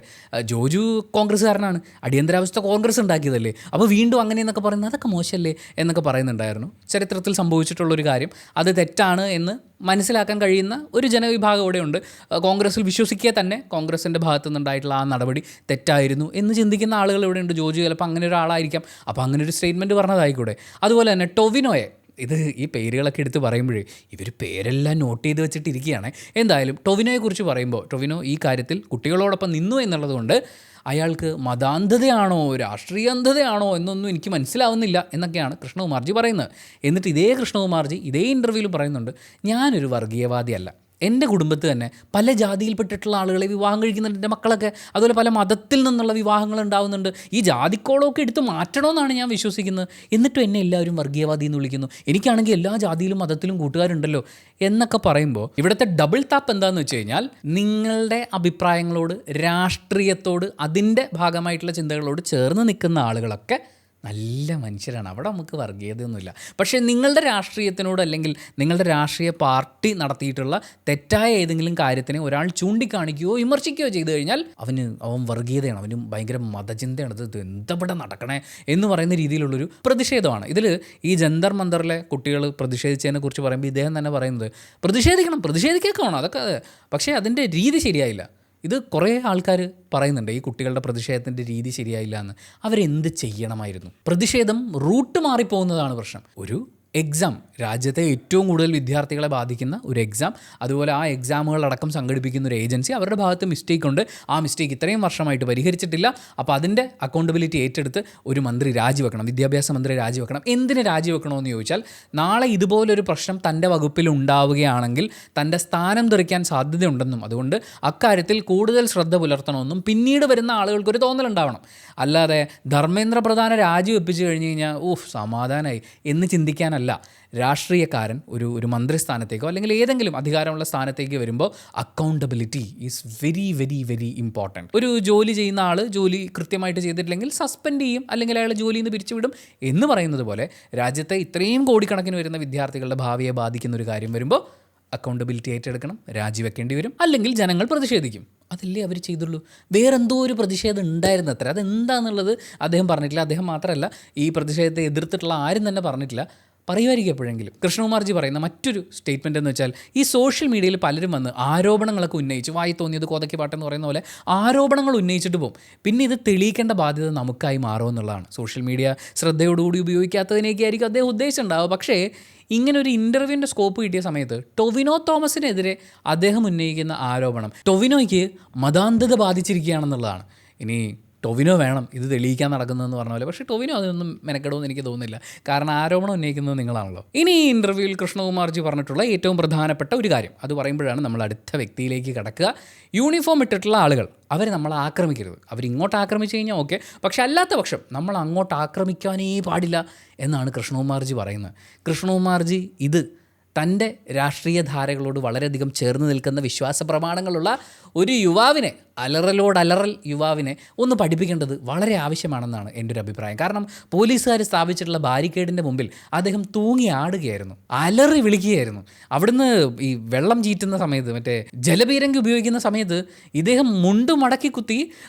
ജോജു കോൺഗ്രസ്സുകാരനാണ്, അടിയന്തരാവസ്ഥ കോൺഗ്രസ് ഉണ്ടാക്കിയതല്ലേ, അപ്പോൾ വീണ്ടും അങ്ങനെയെന്നൊക്കെ പറയുന്നത് അതൊക്കെ മോശമല്ലേ എന്നൊക്കെ പറയുന്നുണ്ടായിരുന്നു. ചരിത്രത്തിൽ സംഭവിച്ചിട്ടുള്ളൊരു കാര്യം അത് തെറ്റാണ് എന്ന് മനസ്സിലാക്കാൻ കഴിയുന്ന ഒരു ജനവിഭാഗം ഇവിടെയുണ്ട്. കോൺഗ്രസ്സിൽ വിശ്വസിക്കുക തന്നെ കോൺഗ്രസിൻ്റെ ഭാഗത്തു നിന്നുണ്ടായിട്ടുള്ള ആ നടപടി തെറ്റായിരുന്നു എന്ന് ചിന്തിക്കുന്ന ആളുകൾ ഇവിടെയുണ്ട്. ജോജു ചിലപ്പോൾ അങ്ങനെ ഒരാളായിരിക്കാം, അപ്പോൾ അങ്ങനെ ഒരു സ്റ്റേറ്റ്മെൻറ്റ് പറഞ്ഞതായിക്കൂടെ. അതുപോലെ തന്നെ ടൊവിനോയെ, ഇത് ഈ പേരുകളൊക്കെ എടുത്ത് പറയുമ്പോഴേ ഇവർ പേരെല്ലാം നോട്ട് ചെയ്ത് വെച്ചിട്ടിരിക്കുകയാണ്. എന്തായാലും ടൊവിനോയെക്കുറിച്ച് പറയുമ്പോൾ ടൊവിനോ ഈ കാര്യത്തിൽ കുട്ടികളോടൊപ്പം നിന്നു എന്നുള്ളതുകൊണ്ട് അയാൾക്ക് മതാന്ധതയാണോ രാഷ്ട്രീയ അന്ധതയാണോ എന്നൊന്നും എനിക്ക് മനസ്സിലാവുന്നില്ല എന്നൊക്കെയാണ് കൃഷ്ണകുമാർജി പറയുന്നത്. എന്നിട്ട് ഇതേ കൃഷ്ണകുമാർജി ഇതേ ഇൻ്റർവ്യൂവിൽ പറയുന്നുണ്ട്, ഞാനൊരു വർഗീയവാദിയല്ല, എൻ്റെ കുടുംബത്തിൽ തന്നെ പല ജാതിയിൽപ്പെട്ടിട്ടുള്ള ആളുകളെ വിവാഹം കഴിക്കുന്നുണ്ട്, എൻ്റെ മക്കളൊക്കെ. അതുപോലെ പല മതത്തിൽ നിന്നുള്ള വിവാഹങ്ങൾ ഉണ്ടാകുന്നുണ്ട്. ഈ ജാതിക്കോളമൊക്കെ എടുത്ത് മാറ്റണമെന്നാണ് ഞാൻ വിശ്വസിക്കുന്നത്. എന്നിട്ടും എന്നെ എല്ലാവരും വർഗീയവാദി എന്ന് വിളിക്കുന്നു. എനിക്കാണെങ്കിൽ എല്ലാ ജാതിയിലും മതത്തിലും കൂട്ടുകാരുണ്ടല്ലോ എന്നൊക്കെ പറയുമ്പോൾ ഇവിടുത്തെ ഡബിൾ താപ്പ് എന്താണെന്ന് വെച്ച് കഴിഞ്ഞാൽ, നിങ്ങളുടെ അഭിപ്രായങ്ങളോട്, രാഷ്ട്രീയത്തോട്, അതിൻ്റെ ഭാഗമായിട്ടുള്ള ചിന്തകളോട് ചേർന്ന് നിൽക്കുന്ന ആളുകളൊക്കെ നല്ല മനുഷ്യരാണ്. അവിടെ നമുക്ക് വർഗീയതയൊന്നുമില്ല. പക്ഷേ നിങ്ങളുടെ രാഷ്ട്രീയത്തിനോട് അല്ലെങ്കിൽ നിങ്ങളുടെ രാഷ്ട്രീയ പാർട്ടി നടത്തിയിട്ടുള്ള തെറ്റായ ഏതെങ്കിലും കാര്യത്തിനെ ഒരാൾ ചൂണ്ടിക്കാണിക്കുകയോ വിമർശിക്കുകയോ ചെയ്തു കഴിഞ്ഞാൽ അവൻ വർഗീയതയാണ്, അവന് ഭയങ്കര മതചിന്തയാണ്, ഇത് എന്തവിടെ നടക്കണേ എന്ന് പറയുന്ന രീതിയിലുള്ളൊരു പ്രതിഷേധമാണ്. ഇതിൽ ഈ ജന്തർ മന്ദറിലെ കുട്ടികൾ പ്രതിഷേധിച്ചതിനെ കുറിച്ച് പറയുമ്പോൾ ഇദ്ദേഹം തന്നെ പറയുന്നത്, പ്രതിഷേധിക്കൊക്കെ വേണം അതൊക്കെ, പക്ഷേ അതിൻ്റെ രീതി ശരിയായില്ല. ഇത് കുറേ ആൾക്കാർ പറയുന്നുണ്ട്, ഈ കുട്ടികളുടെ പ്രതിഷേധത്തിൻ്റെ രീതി ശരിയായില്ല എന്ന്. അവരെന്ത് ചെയ്യണമായിരുന്നു? പ്രതിഷേധം റൂട്ട് മാറിപ്പോകുന്നതാണ് പ്രശ്നം. ഒരു എക്സാം, രാജ്യത്തെ ഏറ്റവും കൂടുതൽ വിദ്യാർത്ഥികളെ ബാധിക്കുന്ന ഒരു എക്സാം, അതുപോലെ ആ എക്സാമുകളടക്കം സംഘടിപ്പിക്കുന്ന ഒരു ഏജൻസി, അവരുടെ ഭാഗത്ത് മിസ്റ്റേക്ക് ഉണ്ട്, ആ മിസ്റ്റേക്ക് ഇത്രയും വർഷമായിട്ട് പരിഹരിച്ചിട്ടില്ല. അപ്പോൾ അതിൻ്റെ അക്കൗണ്ടബിലിറ്റി ഏറ്റെടുത്ത് ഒരു മന്ത്രി രാജിവെക്കണം, വിദ്യാഭ്യാസ മന്ത്രി രാജിവെക്കണം. എന്തിന് രാജിവെക്കണമെന്ന് ചോദിച്ചാൽ, നാളെ ഇതുപോലൊരു പ്രശ്നം തൻ്റെ വകുപ്പിൽ ഉണ്ടാവുകയാണെങ്കിൽ തൻ്റെ സ്ഥാനം തെറിക്കാൻ സാധ്യതയുണ്ടെന്നും അതുകൊണ്ട് അക്കാര്യത്തിൽ കൂടുതൽ ശ്രദ്ധ പുലർത്തണമെന്നും പിന്നീട് വരുന്ന ആളുകൾക്കൊരു തോന്നലുണ്ടാവണം. അല്ലാതെ ധർമ്മേന്ദ്ര പ്രധാന രാജിവെപ്പിച്ച് കഴിഞ്ഞ് കഴിഞ്ഞാൽ സമാധാനമായി എന്ന് ചിന്തിക്കാനല്ല. രാഷ്ട്രീയക്കാരൻ ഒരു മന്ത്രിസ്ഥാനത്തേക്കോ അല്ലെങ്കിൽ ഏതെങ്കിലും അധികാരമുള്ള സ്ഥാനത്തേക്ക് വരുമ്പോൾ accountability is very very very important. ഒരു ജോലി ചെയ്യുന്ന ആൾ ജോലി കൃത്യമായിട്ട് ചെയ്തിട്ടില്ലെങ്കിൽ സസ്പെൻഡ് ചെയ്യും, അല്ലെങ്കിൽ അയാൾ ജോലിയിൽ നിന്ന് പിരിച്ചുവിടും എന്ന് പറയുന്നത് പോലെ രാജ്യത്തെ ഇത്രയും കോടിക്കണക്കിന് വരുന്ന വിദ്യാർത്ഥികളുടെ ഭാവിയെ ബാധിക്കുന്ന ഒരു കാര്യം വരുമ്പോൾ അക്കൗണ്ടബിലിറ്റി ഏറ്റെടുക്കണം, രാജിവെക്കേണ്ടി വരും, അല്ലെങ്കിൽ ജനങ്ങൾ പ്രതിഷേധിക്കും. അതല്ലേ അവർ ചെയ്തുള്ളൂ. വേറെന്തോ ഒരു പ്രതിഷേധം ഉണ്ടായിരുന്നു അത്ര, അതെന്താണെന്നുള്ളത് അദ്ദേഹം പറഞ്ഞിട്ടില്ല. അദ്ദേഹം മാത്രമല്ല, ഈ പ്രതിഷേധത്തെ എതിർത്തിട്ടുള്ള ആരും തന്നെ പറഞ്ഞിട്ടില്ല. പറയുമായിരിക്കും എപ്പോഴെങ്കിലും. കൃഷ്ണകുമാർജി പറയുന്ന മറ്റൊരു സ്റ്റേറ്റ്മെൻ്റ് എന്ന് വെച്ചാൽ, ഈ സോഷ്യൽ മീഡിയയിൽ പലരും വന്ന് ആരോപണങ്ങളൊക്കെ ഉന്നയിച്ച്, വായി തോന്നിയത് കോതയ്ക്ക് പാട്ടെന്ന് പറയുന്ന പോലെ ആരോപണങ്ങൾ ഉന്നയിച്ചിട്ട് പോകും. പിന്നെ ഇത് തെളിയിക്കേണ്ട ബാധ്യത നമുക്കായി മാറുമെന്നുള്ളതാണ്. സോഷ്യൽ മീഡിയ ശ്രദ്ധയോടുകൂടി ഉപയോഗിക്കാത്തതിനേക്ക് ആയിരിക്കും അദ്ദേഹം ഉദ്ദേശിച്ചിട്ടുണ്ടാവുക. പക്ഷേ ഇങ്ങനൊരു ഇൻ്റർവ്യൂവിൻ്റെ സ്കോപ്പ് കിട്ടിയ സമയത്ത് ടൊവിനോ തോമസിനെതിരെ അദ്ദേഹം ഉന്നയിക്കുന്ന ആരോപണം ടൊവിനോയ്ക്ക് മതാന്ധത ബാധിച്ചിരിക്കുകയാണെന്നുള്ളതാണ്. ഇനി ടൊവിനോ വേണം ഇത് തെളിയിക്കാൻ നടക്കുന്നതെന്ന് പറഞ്ഞ പോലെ. പക്ഷേ ടൊവിനോ അതൊന്നും മെനക്കെടുമെന്ന് എനിക്ക് തോന്നുന്നില്ല, കാരണം ആരോപണം ഉന്നയിക്കുന്നത് നിങ്ങളാണല്ലോ. ഇനി ഈ ഇൻ്റർവ്യൂവിൽ കൃഷ്ണകുമാർജി പറഞ്ഞിട്ടുള്ള ഏറ്റവും പ്രധാനപ്പെട്ട ഒരു കാര്യം, അത് പറയുമ്പോഴാണ് നമ്മൾ അടുത്ത വ്യക്തിയിലേക്ക് കടക്കുക. യൂണിഫോം ഇട്ടിട്ടുള്ള ആളുകൾ അവർ നമ്മളെ ആക്രമിക്കരുത്. അവരിങ്ങോട്ട് ആക്രമിച്ചു കഴിഞ്ഞാൽ ഓക്കെ, പക്ഷെ അല്ലാത്ത പക്ഷം നമ്മൾ അങ്ങോട്ട് ആക്രമിക്കാനേ പാടില്ല എന്നാണ് കൃഷ്ണകുമാർജി പറയുന്നത്. കൃഷ്ണകുമാർജി ഇത് തൻ്റെ രാഷ്ട്രീയ ധാരകളോട് വളരെയധികം ചേർന്ന് നിൽക്കുന്ന വിശ്വാസ പ്രമാണങ്ങളുള്ള ഒരു യുവാവിനെ, അലറൽ യുവാവിനെ ഒന്ന് പഠിപ്പിക്കേണ്ടത് വളരെ ആവശ്യമാണെന്നാണ് എൻ്റെ ഒരു അഭിപ്രായം. കാരണം പോലീസുകാർ സ്ഥാപിച്ചിട്ടുള്ള ബാരിക്കേഡിൻ്റെ മുമ്പിൽ അദ്ദേഹം തൂങ്ങി ആടുകയായിരുന്നു, അലറി വിളിക്കുകയായിരുന്നു. അവിടുന്ന് ഈ വെള്ളം ചീറ്റുന്ന സമയത്ത്, മറ്റേ ജലപീരങ്കി ഉപയോഗിക്കുന്ന സമയത്ത് ഇദ്ദേഹം മുണ്ട് മടക്കി കുത്തി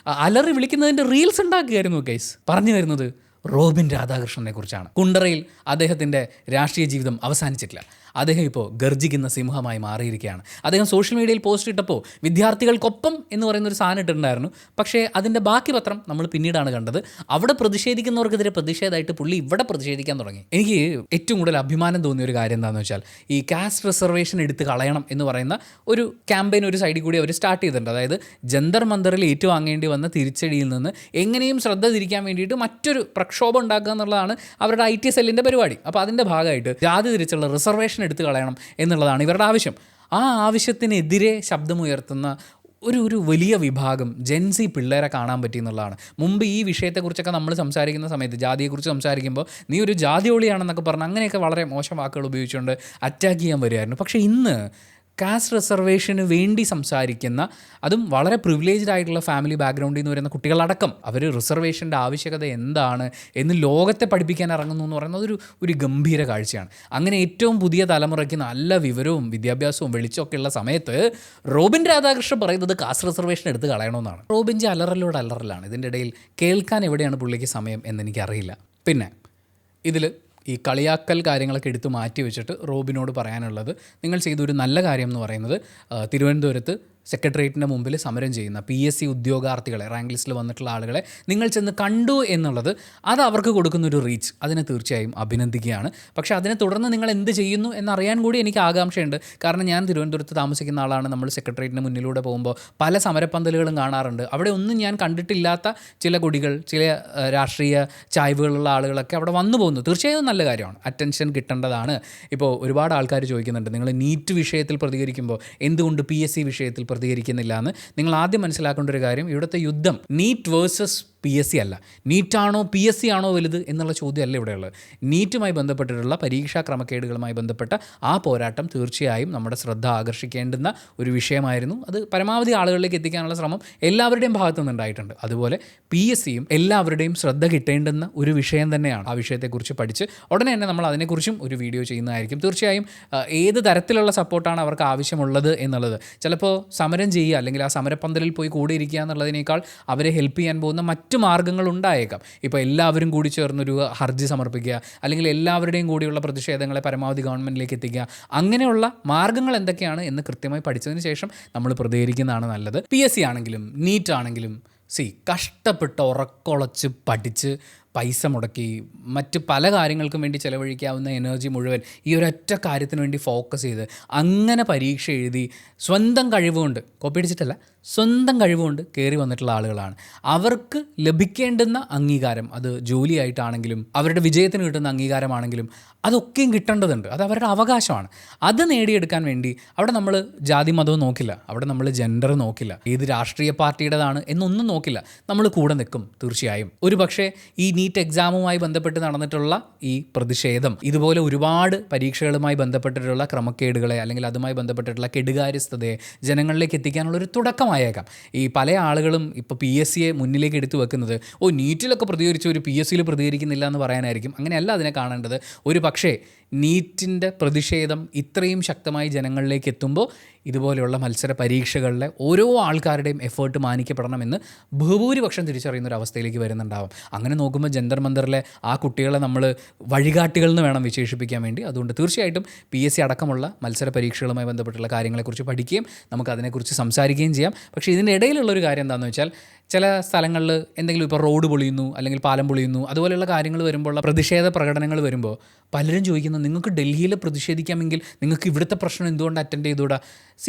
അലറി വിളിക്കുന്നതിൻ്റെ റീൽസ് ഉണ്ടാക്കുകയായിരുന്നു. ഗൈസ്, പറഞ്ഞു വരുന്നത് റോബിൻ രാധാകൃഷ്ണനെ കുറിച്ചാണ്. കുണ്ടറയിൽ അദ്ദേഹത്തിൻ്റെ രാഷ്ട്രീയ ജീവിതം അവസാനിച്ചിട്ടില്ല. അദ്ദേഹം ഇപ്പോൾ ഗർജിക്കുന്ന സിംഹമായി മാറിയിരിക്കുകയാണ്. അദ്ദേഹം സോഷ്യൽ മീഡിയയിൽ പോസ്റ്റ് ഇട്ടപ്പോൾ വിദ്യാർത്ഥികൾക്കൊപ്പം എന്ന് പറയുന്നൊരു സാധനം ഇട്ടിട്ടുണ്ടായിരുന്നു. പക്ഷേ അതിൻ്റെ ബാക്കി പത്രം നമ്മൾ പിന്നീടാണ് കണ്ടത്. അവിടെ പ്രതിഷേധിക്കുന്നവർക്കെതിരെ പ്രതിഷേധമായിട്ട് പുള്ളി ഇവിടെ പ്രതിഷേധിക്കാൻ തുടങ്ങി. എനിക്ക് ഏറ്റവും കൂടുതൽ അഭിമാനം തോന്നിയ ഒരു കാര്യം എന്താണെന്ന് വെച്ചാൽ, ഈ കാസ്റ്റ് റിസർവേഷൻ എടുത്ത് കളയണം എന്ന് പറയുന്ന ഒരു ക്യാമ്പയിൻ ഒരു സൈഡിൽ കൂടി അവർ സ്റ്റാർട്ട് ചെയ്തിട്ടുണ്ട്. അതായത് ജന്തർ മന്ദറിൽ ഏറ്റുവാങ്ങേണ്ടി വന്ന തിരിച്ചടിയിൽ നിന്ന് എങ്ങനെയും ശ്രദ്ധ തിരിക്കാൻ വേണ്ടിയിട്ട് മറ്റൊരു പ്രക്ഷോഭം ഉണ്ടാക്കുക എന്നുള്ളതാണ് അവരുടെ IT സെല്ലിൻ്റെ പരിപാടി. അപ്പോൾ അതിൻ്റെ ഭാഗമായിട്ട് ജാതി തിരിച്ചുള്ള റിസർവേഷൻ എടുത്തു കളയണം എന്നുള്ളതാണ് ഇവരുടെ ആവശ്യം. ആ ആവശ്യത്തിനെതിരെ ശബ്ദമുയർത്തുന്ന ഒരു വലിയ വിഭാഗം ജെൻസി പിള്ളേരെ കാണാൻ പറ്റി എന്നുള്ളതാണ്. മുമ്പ് ഈ വിഷയത്തെക്കുറിച്ചൊക്കെ നമ്മൾ സംസാരിക്കുന്ന സമയത്ത്, ജാതിയെക്കുറിച്ച് സംസാരിക്കുമ്പോൾ നീ ഒരു ജാതി ഒളിയാണെന്നൊക്കെ പറഞ്ഞ് അങ്ങനെയൊക്കെ വളരെ മോശം വാക്കുകൾ ഉപയോഗിച്ചുകൊണ്ട് അറ്റാക്ക് ചെയ്യാൻ വരുമായിരുന്നു. പക്ഷേ ഇന്ന് കാസ്റ്റ് റിസർവേഷന് വേണ്ടി സംസാരിക്കുന്ന, അതും വളരെ പ്രിവിലേജ്ഡ് ആയിട്ടുള്ള ഫാമിലി ബാക്ക്ഗ്രൗണ്ടിൽ നിന്ന് വരുന്ന കുട്ടികളടക്കം, അവർ റിസർവേഷൻ്റെ ആവശ്യകത എന്താണ് എന്ന് ലോകത്തെ പഠിപ്പിക്കാൻ ഇറങ്ങുന്നു എന്ന് പറയുന്നത് ഒരു ഗംഭീര കാഴ്ചയാണ്. അങ്ങനെ ഏറ്റവും പുതിയ തലമുറയ്ക്ക് നല്ല വിവരവും വിദ്യാഭ്യാസവും വെളിച്ചമൊക്കെ ഉള്ള സമയത്ത് റോബിൻ രാധാകൃഷ്ണൻ പറയുന്നത് കാസ്റ്റ് റിസർവേഷൻ എടുത്ത് കളയണമെന്നാണ്. റോബിൻ്റെ അലറലാണ്. ഇതിൻ്റെ ഇടയിൽ കേൾക്കാൻ എവിടെയാണ് പുള്ളിക്ക് സമയം എന്നെനിക്കറിയില്ല. പിന്നെ ഇതിൽ ഈ കളിയാക്കൽ കാര്യങ്ങളൊക്കെ എടുത്ത് മാറ്റി വെച്ചിട്ട് റോബിനോട് പറയാനുള്ളത്, നിങ്ങൾ ചെയ്തൊരു നല്ല കാര്യം എന്ന് പറയുന്നത് തിരുവനന്തപുരത്ത് സെക്രട്ടേറിയറ്റിൻ്റെ മുമ്പിൽ സമരം ചെയ്യുന്ന PSC ഉദ്യോഗാർത്ഥികളെ, റാങ്ക് ലിസ്റ്റിൽ വന്നിട്ടുള്ള ആളുകളെ നിങ്ങൾ ചെന്ന് കണ്ടു എന്നുള്ളത് അത് അവർക്ക് കൊടുക്കുന്നൊരു റീച്ച്, അതിനെ തീർച്ചയായും അഭിനന്ദിക്കുകയാണ്. പക്ഷേ അതിനെ തുടർന്ന് നിങ്ങൾ എന്ത് ചെയ്യുന്നു എന്നറിയാൻ കൂടി എനിക്ക് ആകാംക്ഷയുണ്ട്. കാരണം ഞാൻ തിരുവനന്തപുരത്ത് താമസിക്കുന്ന ആളാണ്. നമ്മൾ സെക്രട്ടേറിയറ്റിന് മുന്നിലൂടെ പോകുമ്പോൾ പല സമരപ്പന്തലുകളും കാണാറുണ്ട്. അവിടെ ഒന്നും ഞാൻ കണ്ടിട്ടില്ലാത്ത ചില കൊടികൾ, ചില രാഷ്ട്രീയ ചായ്വുകളുള്ള ആളുകളൊക്കെ അവിടെ വന്നു പോകുന്നു. തീർച്ചയായും നല്ല കാര്യമാണ്, അറ്റൻഷൻ കിട്ടേണ്ടതാണ്. ഇപ്പോൾ ഒരുപാട് ആൾക്കാർ ചോദിക്കുന്നുണ്ട്, നിങ്ങൾ നീറ്റ് വിഷയത്തിൽ പ്രതികരിക്കുമ്പോൾ എന്തുകൊണ്ട് PSC വിഷയത്തിൽ പ്രതികരിക്കുന്നില്ല എന്ന്. നിങ്ങൾ ആദ്യം മനസ്സിലാക്കേണ്ട ഒരു കാര്യം, ഇവിടുത്തെ യുദ്ധം നീറ്റ് വേഴ്സസ് PSC അല്ല. നീറ്റാണോ PSC ആണോ വലുത് എന്നുള്ള ചോദ്യമല്ല ഇവിടെയുള്ളത്. നീറ്റുമായി ബന്ധപ്പെട്ടിട്ടുള്ള പരീക്ഷാ ക്രമക്കേടുകളുമായി ബന്ധപ്പെട്ട ആ പോരാട്ടം തീർച്ചയായും നമ്മുടെ ശ്രദ്ധ ആകർഷിക്കേണ്ടുന്ന ഒരു വിഷയമായിരുന്നു. അത് പരമാവധി ആളുകളിലേക്ക് എത്തിക്കാനുള്ള ശ്രമം എല്ലാവരുടെയും ഭാഗത്തു നിന്നുണ്ടായിട്ടുണ്ട്. അതുപോലെ PSCയും എല്ലാവരുടെയും ശ്രദ്ധ കിട്ടേണ്ടുന്ന ഒരു വിഷയം തന്നെയാണ്. ആ വിഷയത്തെക്കുറിച്ച് പഠിച്ച് ഉടനെ തന്നെ നമ്മൾ അതിനെക്കുറിച്ചും ഒരു വീഡിയോ ചെയ്യുന്നതായിരിക്കും. തീർച്ചയായും ഏത് തരത്തിലുള്ള സപ്പോർട്ടാണ് അവർക്ക് ആവശ്യമുള്ളത് എന്നുള്ളത്, ചിലപ്പോൾ സമരം ചെയ്യുക അല്ലെങ്കിൽ ആ സമരപ്പന്തലിൽ പോയി കൂടിയിരിക്കുക എന്നുള്ളതിനേക്കാൾ അവരെ ഹെൽപ്പ് ചെയ്യാൻ പോകുന്ന മറ്റ് മാർഗ്ഗങ്ങൾ ഉണ്ടായേക്കാം. ഇപ്പോൾ എല്ലാവരും കൂടി ചേർന്നൊരു ഹർജി സമർപ്പിക്കുക, അല്ലെങ്കിൽ എല്ലാവരുടെയും കൂടിയുള്ള പ്രതിഷേധങ്ങളെ പരമാവധി ഗവൺമെൻറ്റിലേക്ക് എത്തിക്കുക, അങ്ങനെയുള്ള മാർഗ്ഗങ്ങൾ എന്തൊക്കെയാണ് എന്ന് കൃത്യമായി പഠിച്ചതിന് ശേഷം നമ്മൾ പ്രതികരിക്കുന്നതാണ് നല്ലത്. PSC ആണെങ്കിലും നീറ്റ് ആണെങ്കിലും കഷ്ടപ്പെട്ട് ഉറക്കൊളച്ച് പഠിച്ച് പൈസ മുടക്കി മറ്റ് പല കാര്യങ്ങൾക്കും വേണ്ടി ചിലവഴിക്കാവുന്ന എനർജി മുഴുവൻ ഈ ഒരൊറ്റ കാര്യത്തിന് വേണ്ടി ഫോക്കസ് ചെയ്ത് അങ്ങനെ പരീക്ഷ എഴുതി സ്വന്തം കഴിവുകൊണ്ട്, കോപ്പി അടിച്ചിട്ടല്ല, സ്വന്തം കഴിവുകൊണ്ട് കയറി വന്നിട്ടുള്ള ആളുകളാണ്. അവർക്ക് ലഭിക്കേണ്ടുന്ന അംഗീകാരം, അത് ജോലിയായിട്ടാണെങ്കിലും അവരുടെ വിജയത്തിന് കിട്ടുന്ന അംഗീകാരമാണെങ്കിലും അതൊക്കെയും കിട്ടേണ്ടതുണ്ട്. അത് അവരുടെ അവകാശമാണ്. അത് നേടിയെടുക്കാൻ വേണ്ടി അവിടെ നമ്മൾ ജാതി മതവും നോക്കില്ല, അവിടെ നമ്മൾ ജെൻഡർ നോക്കില്ല, ഏത് രാഷ്ട്രീയ പാർട്ടിയുടേതാണ് എന്നൊന്നും നോക്കില്ല, നമ്മൾ കൂടെ നിൽക്കും. തീർച്ചയായും ഒരു പക്ഷേ ഈ നീറ്റ് എക്സാമുമായി ബന്ധപ്പെട്ട് നടന്നിട്ടുള്ള ഈ പ്രതിഷേധം ഇതുപോലെ ഒരുപാട് പരീക്ഷകളുമായി ബന്ധപ്പെട്ടിട്ടുള്ള ക്രമക്കേടുകളെ അല്ലെങ്കിൽ അതുമായി ബന്ധപ്പെട്ടിട്ടുള്ള കെടുകാര്യസ്ഥതയെ ജനങ്ങളിലേക്ക് എത്തിക്കാനുള്ളൊരു തുടക്കമായേക്കാം. ഈ പല ആളുകളും ഇപ്പോൾ PSCയെ മുന്നിലേക്ക് എടുത്തു വെക്കുന്നത്, നീറ്റിലൊക്കെ പ്രതികരിച്ച് ഒരു PSCയിൽ പ്രതികരിക്കുന്നില്ല എന്ന് പറയാനായിരിക്കും. അങ്ങനെയല്ല അതിനെ കാണേണ്ടത്. ഒരു പക്ഷേ നീറ്റിൻ്റെ പ്രതിഷേധം ഇത്രയും ശക്തമായി ജനങ്ങളിലേക്ക് എത്തുമ്പോൾ ഇതുപോലെയുള്ള മത്സര പരീക്ഷകളിലെ ഓരോ ആൾക്കാരുടെയും എഫേർട്ട് മാനിക്കപ്പെടണമെന്ന് ബഹുഭൂരിപക്ഷം തിരിച്ചറിയുന്ന ഒരു അവസ്ഥയിലേക്ക് വരുന്നുണ്ടാവും. അങ്ങനെ നോക്കുമ്പോൾ ജന്തർ മന്ദറിലെ ആ കുട്ടികളെ നമ്മൾ വഴികാട്ടികൾ എന്ന് വേണം വിശേഷിപ്പിക്കാൻ വേണ്ടി. അതുകൊണ്ട് തീർച്ചയായിട്ടും PSC അടക്കമുള്ള മത്സര പരീക്ഷകളുമായി ബന്ധപ്പെട്ടുള്ള കാര്യങ്ങളെക്കുറിച്ച് പഠിക്കുകയും നമുക്ക് അതിനെക്കുറിച്ച് സംസാരിക്കുകയും ചെയ്യാം. പക്ഷേ ഇതിൻ്റെ ഇടയിലുള്ളൊരു കാര്യം എന്താണെന്ന് വെച്ചാൽ, ചില സ്ഥലങ്ങളിൽ എന്തെങ്കിലും ഇപ്പോൾ റോഡ് പൊളിയുന്നു അല്ലെങ്കിൽ പാലം പൊളിയുന്നു, അതുപോലെയുള്ള കാര്യങ്ങൾ വരുമ്പോൾ, പ്രതിഷേധ പ്രകടനങ്ങൾ വരുമ്പോൾ പലരും ചോദിക്കുന്നു, നിങ്ങൾക്ക് ഡൽഹിയിൽ പ്രതിഷേധിക്കാമെങ്കിൽ നിങ്ങൾക്ക് ഇവിടുത്തെ പ്രശ്നം എന്തുകൊണ്ട് അറ്റൻഡ് ചെയ്തുകൂടാ?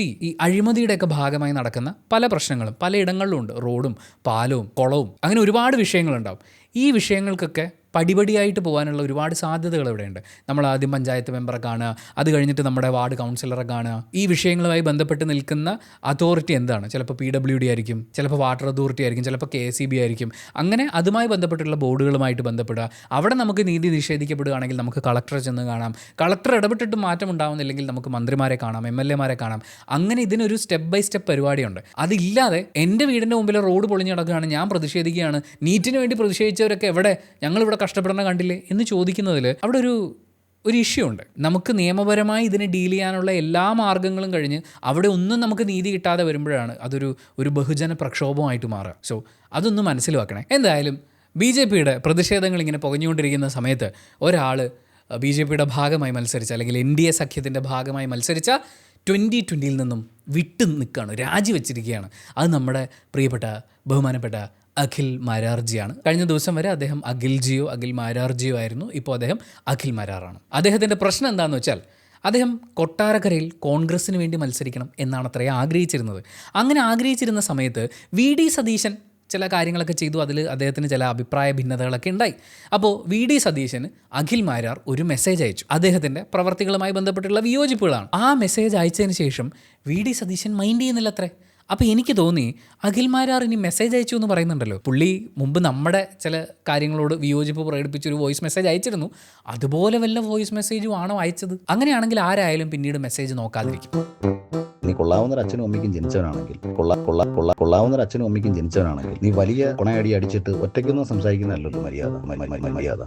ഈ അഴിമതിയുടെയൊക്കെ ഭാഗമായി നടക്കുന്ന പല പ്രശ്നങ്ങളും പലയിടങ്ങളിലും ഉണ്ട്. റോഡും പാലവും കുളവും അങ്ങനെ ഒരുപാട് വിഷയങ്ങളുണ്ടാവും. ഈ വിഷയങ്ങൾക്കൊക്കെ പടിപടിയായിട്ട് പോകാനുള്ള ഒരുപാട് സാധ്യതകൾ ഇവിടെയുണ്ട്. നമ്മൾ ആദ്യം പഞ്ചായത്ത് മെമ്പറെ കാണുക, അത് കഴിഞ്ഞിട്ട് നമ്മുടെ വാർഡ് കൗൺസിലറെ കാണുക. ഈ വിഷയങ്ങളുമായി ബന്ധപ്പെട്ട് നിൽക്കുന്ന അതോറിറ്റി എന്താണ്? ചിലപ്പോൾ PWD ആയിരിക്കും, ചിലപ്പോൾ വാട്ടർ അതോറിറ്റി ആയിരിക്കും, ചിലപ്പോൾ KSEB ആയിരിക്കും. അങ്ങനെ അതുമായി ബന്ധപ്പെട്ടുള്ള ബോർഡുകളുമായിട്ട് ബന്ധപ്പെടുക. അവിടെ നമുക്ക് നീതി നിഷേധിക്കപ്പെടുകയാണെങ്കിൽ നമുക്ക് കളക്ടറെ ചെന്ന് കാണാം. കളക്ടർ ഇടപെട്ടിട്ട് മാറ്റം ഉണ്ടാവുന്നില്ലെങ്കിൽ നമുക്ക് മന്ത്രിമാരെ കാണാം, MLA മാരെ കാണാം. അങ്ങനെ ഇതിനൊരു സ്റ്റെപ്പ് ബൈ സ്റ്റെപ്പ് പരിപാടിയുണ്ട്. അതില്ലാതെ എൻ്റെ വീടിൻ്റെ മുമ്പിൽ റോഡ് പൊളിഞ്ഞ് കിടക്കുകയാണ്, ഞാൻ പ്രതിഷേധിക്കുകയാണ്, നീറ്റിന് വേണ്ടി പ്രതിഷേധിച്ചവരൊക്കെ എവിടെ, ഞങ്ങളിവിടെ കഷ്ടപ്പെടണ കണ്ടില്ലേ എന്ന് ചോദിക്കുന്നതിൽ അവിടെ ഒരു ഇഷ്യൂ ഉണ്ട്. നമുക്ക് നിയമപരമായി ഇതിനെ ഡീൽ ചെയ്യാനുള്ള എല്ലാ മാർഗ്ഗങ്ങളും കഴിഞ്ഞ് അവിടെ ഒന്നും നമുക്ക് നീതി കിട്ടാതെ വരുമ്പോഴാണ് അതൊരു ബഹുജന പ്രക്ഷോഭമായിട്ട് മാറുക. അതൊന്നും മനസ്സിൽ വെക്കണേ. എന്തായാലും BJPയുടെ പ്രതിഷേധങ്ങൾ ഇങ്ങനെ പുകഞ്ഞുകൊണ്ടിരിക്കുന്ന സമയത്ത് ഒരാൾ BJPയുടെ ഭാഗമായി മത്സരിച്ച, അല്ലെങ്കിൽ NDA സഖ്യത്തിൻ്റെ ഭാഗമായി മത്സരിച്ച 2020 നിന്നും വിട്ടു നിൽക്കുകയാണ്, രാജിവെച്ചിരിക്കുകയാണ്. അത് നമ്മുടെ പ്രിയപ്പെട്ട ബഹുമാനപ്പെട്ട അഖിൽ മാരാർജിയാണ്. കഴിഞ്ഞ ദിവസം വരെ അദ്ദേഹം അഖിൽ മാരാർജിയോ ആയിരുന്നു. ഇപ്പോൾ അദ്ദേഹം അഖിൽ മാരാറാണ്. അദ്ദേഹത്തിൻ്റെ പ്രശ്നം എന്താണെന്ന് വെച്ചാൽ, അദ്ദേഹം കൊട്ടാരക്കരയിൽ കോൺഗ്രസ്സിന് വേണ്ടി മത്സരിക്കണം എന്നാണ് അത്രയും ആഗ്രഹിച്ചിരുന്നത്. അങ്ങനെ ആഗ്രഹിച്ചിരുന്ന സമയത്ത് VD സതീശൻ ചില കാര്യങ്ങളൊക്കെ ചെയ്തു. അതിൽ അദ്ദേഹത്തിന് ചില അഭിപ്രായ ഭിന്നതകളൊക്കെ ഉണ്ടായി. അപ്പോൾ VD സതീശന് അഖിൽ മാരാർ ഒരു മെസ്സേജ് അയച്ചു. അദ്ദേഹത്തിൻ്റെ പ്രവർത്തികളുമായി ബന്ധപ്പെട്ടുള്ള വിയോജിപ്പുകളാണ്. ആ മെസ്സേജ് അയച്ചതിന് ശേഷം VD സതീശൻ മൈൻഡ് ചെയ്യുന്നില്ല അത്രേ. അപ്പോൾ എനിക്ക് തോന്നി, അഖിൽ മാരാർ ഇനി മെസ്സേജ് അയച്ചു എന്ന് പറയുന്നുണ്ടല്ലോ, പുള്ളി മുമ്പ് നമ്മുടെ ചില കാര്യങ്ങളോട് വിയോജിപ്പ് പ്രകടിപ്പിച്ചൊരു വോയിസ് മെസ്സേജ് അയച്ചിരുന്നു. അതുപോലെ വല്ല വോയിസ് മെസ്സേജും ആണോ അയച്ചത്? അങ്ങനെയാണെങ്കിൽ ആരായാലും പിന്നീട് മെസ്സേജ് നോക്കാതിരിക്കും. നീ കൊള്ളാവുന്ന അച്ഛനും അമ്മയ്ക്കും ജനിച്ചവനാണെങ്കിൽ കൊള്ളാവുന്ന അച്ഛനും അമ്മയ്ക്കും ജനിച്ചവനാണെങ്കിൽ നീ വലിയ കൊണയടി അടിച്ചിട്ട് ഒറ്റയ്ക്കൊന്നും സംസാരിക്കുന്നതല്ലോ മര്യാദ.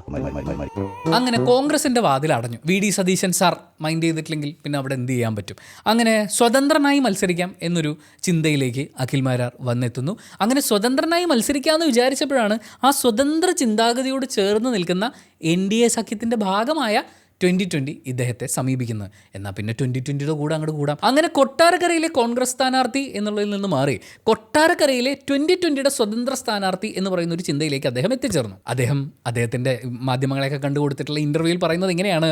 അങ്ങനെ കോൺഗ്രസിന്റെ വാതിൽ അടഞ്ഞു. VD സതീശൻ സാർ മൈൻഡ് ചെയ്തിട്ടില്ലെങ്കിൽ പിന്നെ അവിടെ എന്ത് ചെയ്യാൻ പറ്റും? അങ്ങനെ സ്വതന്ത്രനായി മത്സരിക്കാം എന്നൊരു ചിന്തയിലേക്ക് അഖിൽ മാരാർ വന്നെത്തുന്നു. അങ്ങനെ സ്വതന്ത്രനായി മത്സരിക്കാമെന്ന് വിചാരിച്ചപ്പോഴാണ് ആ സ്വതന്ത്ര ചിന്താഗതിയോട് ചേർന്ന് നിൽക്കുന്ന NDA സഖ്യത്തിൻ്റെ ഭാഗമായ 2020 ഇദ്ദേഹത്തെ സമീപിക്കുന്നത്. എന്നാൽ പിന്നെ 2020 കൂടെ അങ്ങോട്ട് കൂടാം. അങ്ങനെ കൊട്ടാരക്കരയിലെ കോൺഗ്രസ് സ്ഥാനാർത്ഥി എന്നുള്ളതിൽ നിന്ന് മാറി കൊട്ടാരക്കരയിലെ 2020യുടെ സ്വതന്ത്ര സ്ഥാനാർത്ഥി എന്ന് പറയുന്ന ഒരു ചിന്തയിലേക്ക് അദ്ദേഹം എത്തിച്ചേർന്നു. അദ്ദേഹത്തിൻ്റെ മാധ്യമങ്ങളെയൊക്കെ കണ്ടുകൊടുത്തിട്ടുള്ള ഇൻ്റർവ്യൂവിൽ പറയുന്നത് ഇങ്ങനെയാണ്: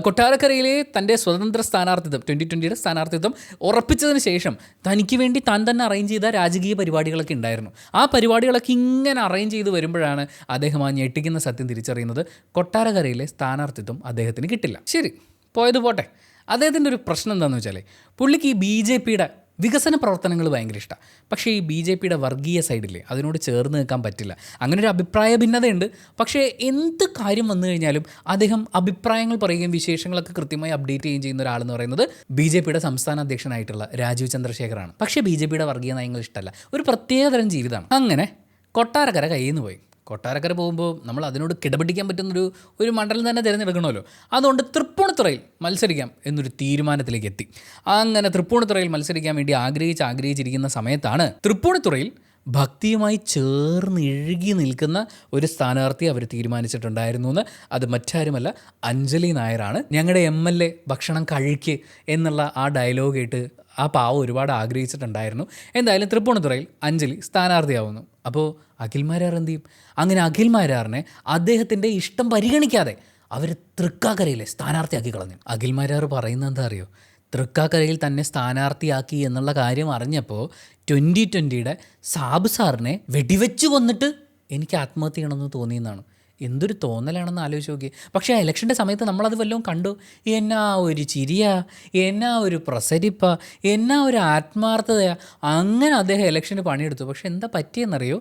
കൊട്ടാരക്കരയിലെ തൻ്റെ സ്വതന്ത്ര സ്ഥാനാർത്ഥിത്വം 2020യുടെ സ്ഥാനാർത്ഥിത്വം ഉറപ്പിച്ചതിന് ശേഷം തനിക്ക് വേണ്ടി താൻ തന്നെ അറേഞ്ച് ചെയ്ത രാജകീയ പരിപാടികളൊക്കെ ഉണ്ടായിരുന്നു. ആ പരിപാടികളൊക്കെ ഇങ്ങനെ അറേഞ്ച് ചെയ്ത് വരുമ്പോഴാണ് അദ്ദേഹം ആ ഞെട്ടിക്കുന്ന സത്യം തിരിച്ചറിയുന്നത്: കൊട്ടാരക്കരയിലെ സ്ഥാനാർത്ഥിത്വം അദ്ദേഹത്തിന് കിട്ടില്ല. ശരി, പോയത് പോട്ടെ. അദ്ദേഹത്തിൻ്റെ ഒരു പ്രശ്നം എന്താണെന്ന് വെച്ചാൽ പുള്ളിക്ക് ഈ BJPയുടെ വികസന പ്രവർത്തനങ്ങൾ ഭയങ്കര ഇഷ്ടമാണ്. പക്ഷേ ഈ BJPയുടെ വർഗീയ സൈഡില്ലേ, അതിനോട് ചേർന്ന് നിൽക്കാൻ പറ്റില്ല. അങ്ങനെ ഒരു അഭിപ്രായ ഭിന്നതയുണ്ട്. പക്ഷേ എന്ത് കാര്യം വന്നു കഴിഞ്ഞാലും അദ്ദേഹം അഭിപ്രായങ്ങൾ പറയുകയും വിശേഷങ്ങളൊക്കെ കൃത്യമായി അപ്ഡേറ്റ് ചെയ്യുകയും ചെയ്യുന്ന ഒരാളെന്ന് പറയുന്നത് BJPയുടെ സംസ്ഥാന അധ്യക്ഷനായിട്ടുള്ള രാജീവ് ചന്ദ്രശേഖറാണ്. പക്ഷേ BJPയുടെ വർഗീയ നയങ്ങൾ ഇഷ്ടമല്ല. ഒരു പ്രത്യേകതരം ജീവിതമാണ്. അങ്ങനെ കൊട്ടാരക്കര കയ്യിൽ നിന്ന് പോയി. കൊട്ടാരക്കര പോകുമ്പോൾ നമ്മൾ അതിനോട് കിടപിടിക്കാൻ പറ്റുന്നൊരു മണ്ഡലം തന്നെ തിരഞ്ഞെടുക്കണമല്ലോ. അതുകൊണ്ട് തൃപ്പൂണിത്തുറയിൽ മത്സരിക്കാം എന്നൊരു തീരുമാനത്തിലേക്ക് എത്തി. അങ്ങനെ തൃപ്പൂണിത്തുറയിൽ മത്സരിക്കാൻ വേണ്ടി ആഗ്രഹിച്ചിരിക്കുന്ന സമയത്താണ് തൃപ്പൂണിത്തുറയിൽ ഭക്തിയുമായി ചേർന്ന് ഇഴുകി നിൽക്കുന്ന ഒരു സ്ഥാനാർത്ഥി അവർ തീരുമാനിച്ചിട്ടുണ്ടായിരുന്നു എന്ന്. അത് മറ്റാരുമല്ല, അഞ്ജലി നായരാണ്. ഞങ്ങളുടെ MLA ഭക്ഷണം കഴിക്ക് എന്നുള്ള ആ ഡയലോഗ് കേട്ട് ആ പാവം ഒരുപാട് ആഗ്രഹിച്ചിട്ടുണ്ടായിരുന്നു. എന്തായാലും തൃപ്പൂണിത്തുറയിൽ അഞ്ജലി സ്ഥാനാർത്ഥിയാവുന്നു. അപ്പോൾ അഖിൽമാരാർ എന്ത് ചെയ്യും? അങ്ങനെ അഖിൽമാരാറിനെ അദ്ദേഹത്തിൻ്റെ ഇഷ്ടം പരിഗണിക്കാതെ അവർ തൃക്കാക്കരയിലെ സ്ഥാനാർത്ഥിയാക്കി കളഞ്ഞു. അഖിൽമാരാർ പറയുന്നത് എന്താ അറിയോ? തൃക്കാക്കരയിൽ തന്നെ സ്ഥാനാർത്ഥിയാക്കി എന്നുള്ള കാര്യം അറിഞ്ഞപ്പോൾ 2020യുടെ സാബ് സാറിനെ വെടിവെച്ച് കൊന്നിട്ട് എനിക്ക് ആത്മഹത്യ ചെയ്യണമെന്ന് തോന്നിയെന്നാണ്. എന്തൊരു തോന്നലാണെന്ന് ആലോചിച്ച് നോക്കി. പക്ഷേ ആ ഇലക്ഷൻ്റെ സമയത്ത് നമ്മളത് വല്ലതും കണ്ടു? എന്നാ ഒരു ചിരിയാ, എന്നാ ഒരു പ്രസരിപ്പാ, എന്നാ ഒരു ആത്മാർത്ഥതയാ. അങ്ങനെ അദ്ദേഹം ഇലക്ഷന് പണിയെടുത്തു. പക്ഷെ എന്താ പറ്റിയെന്നറിയോ?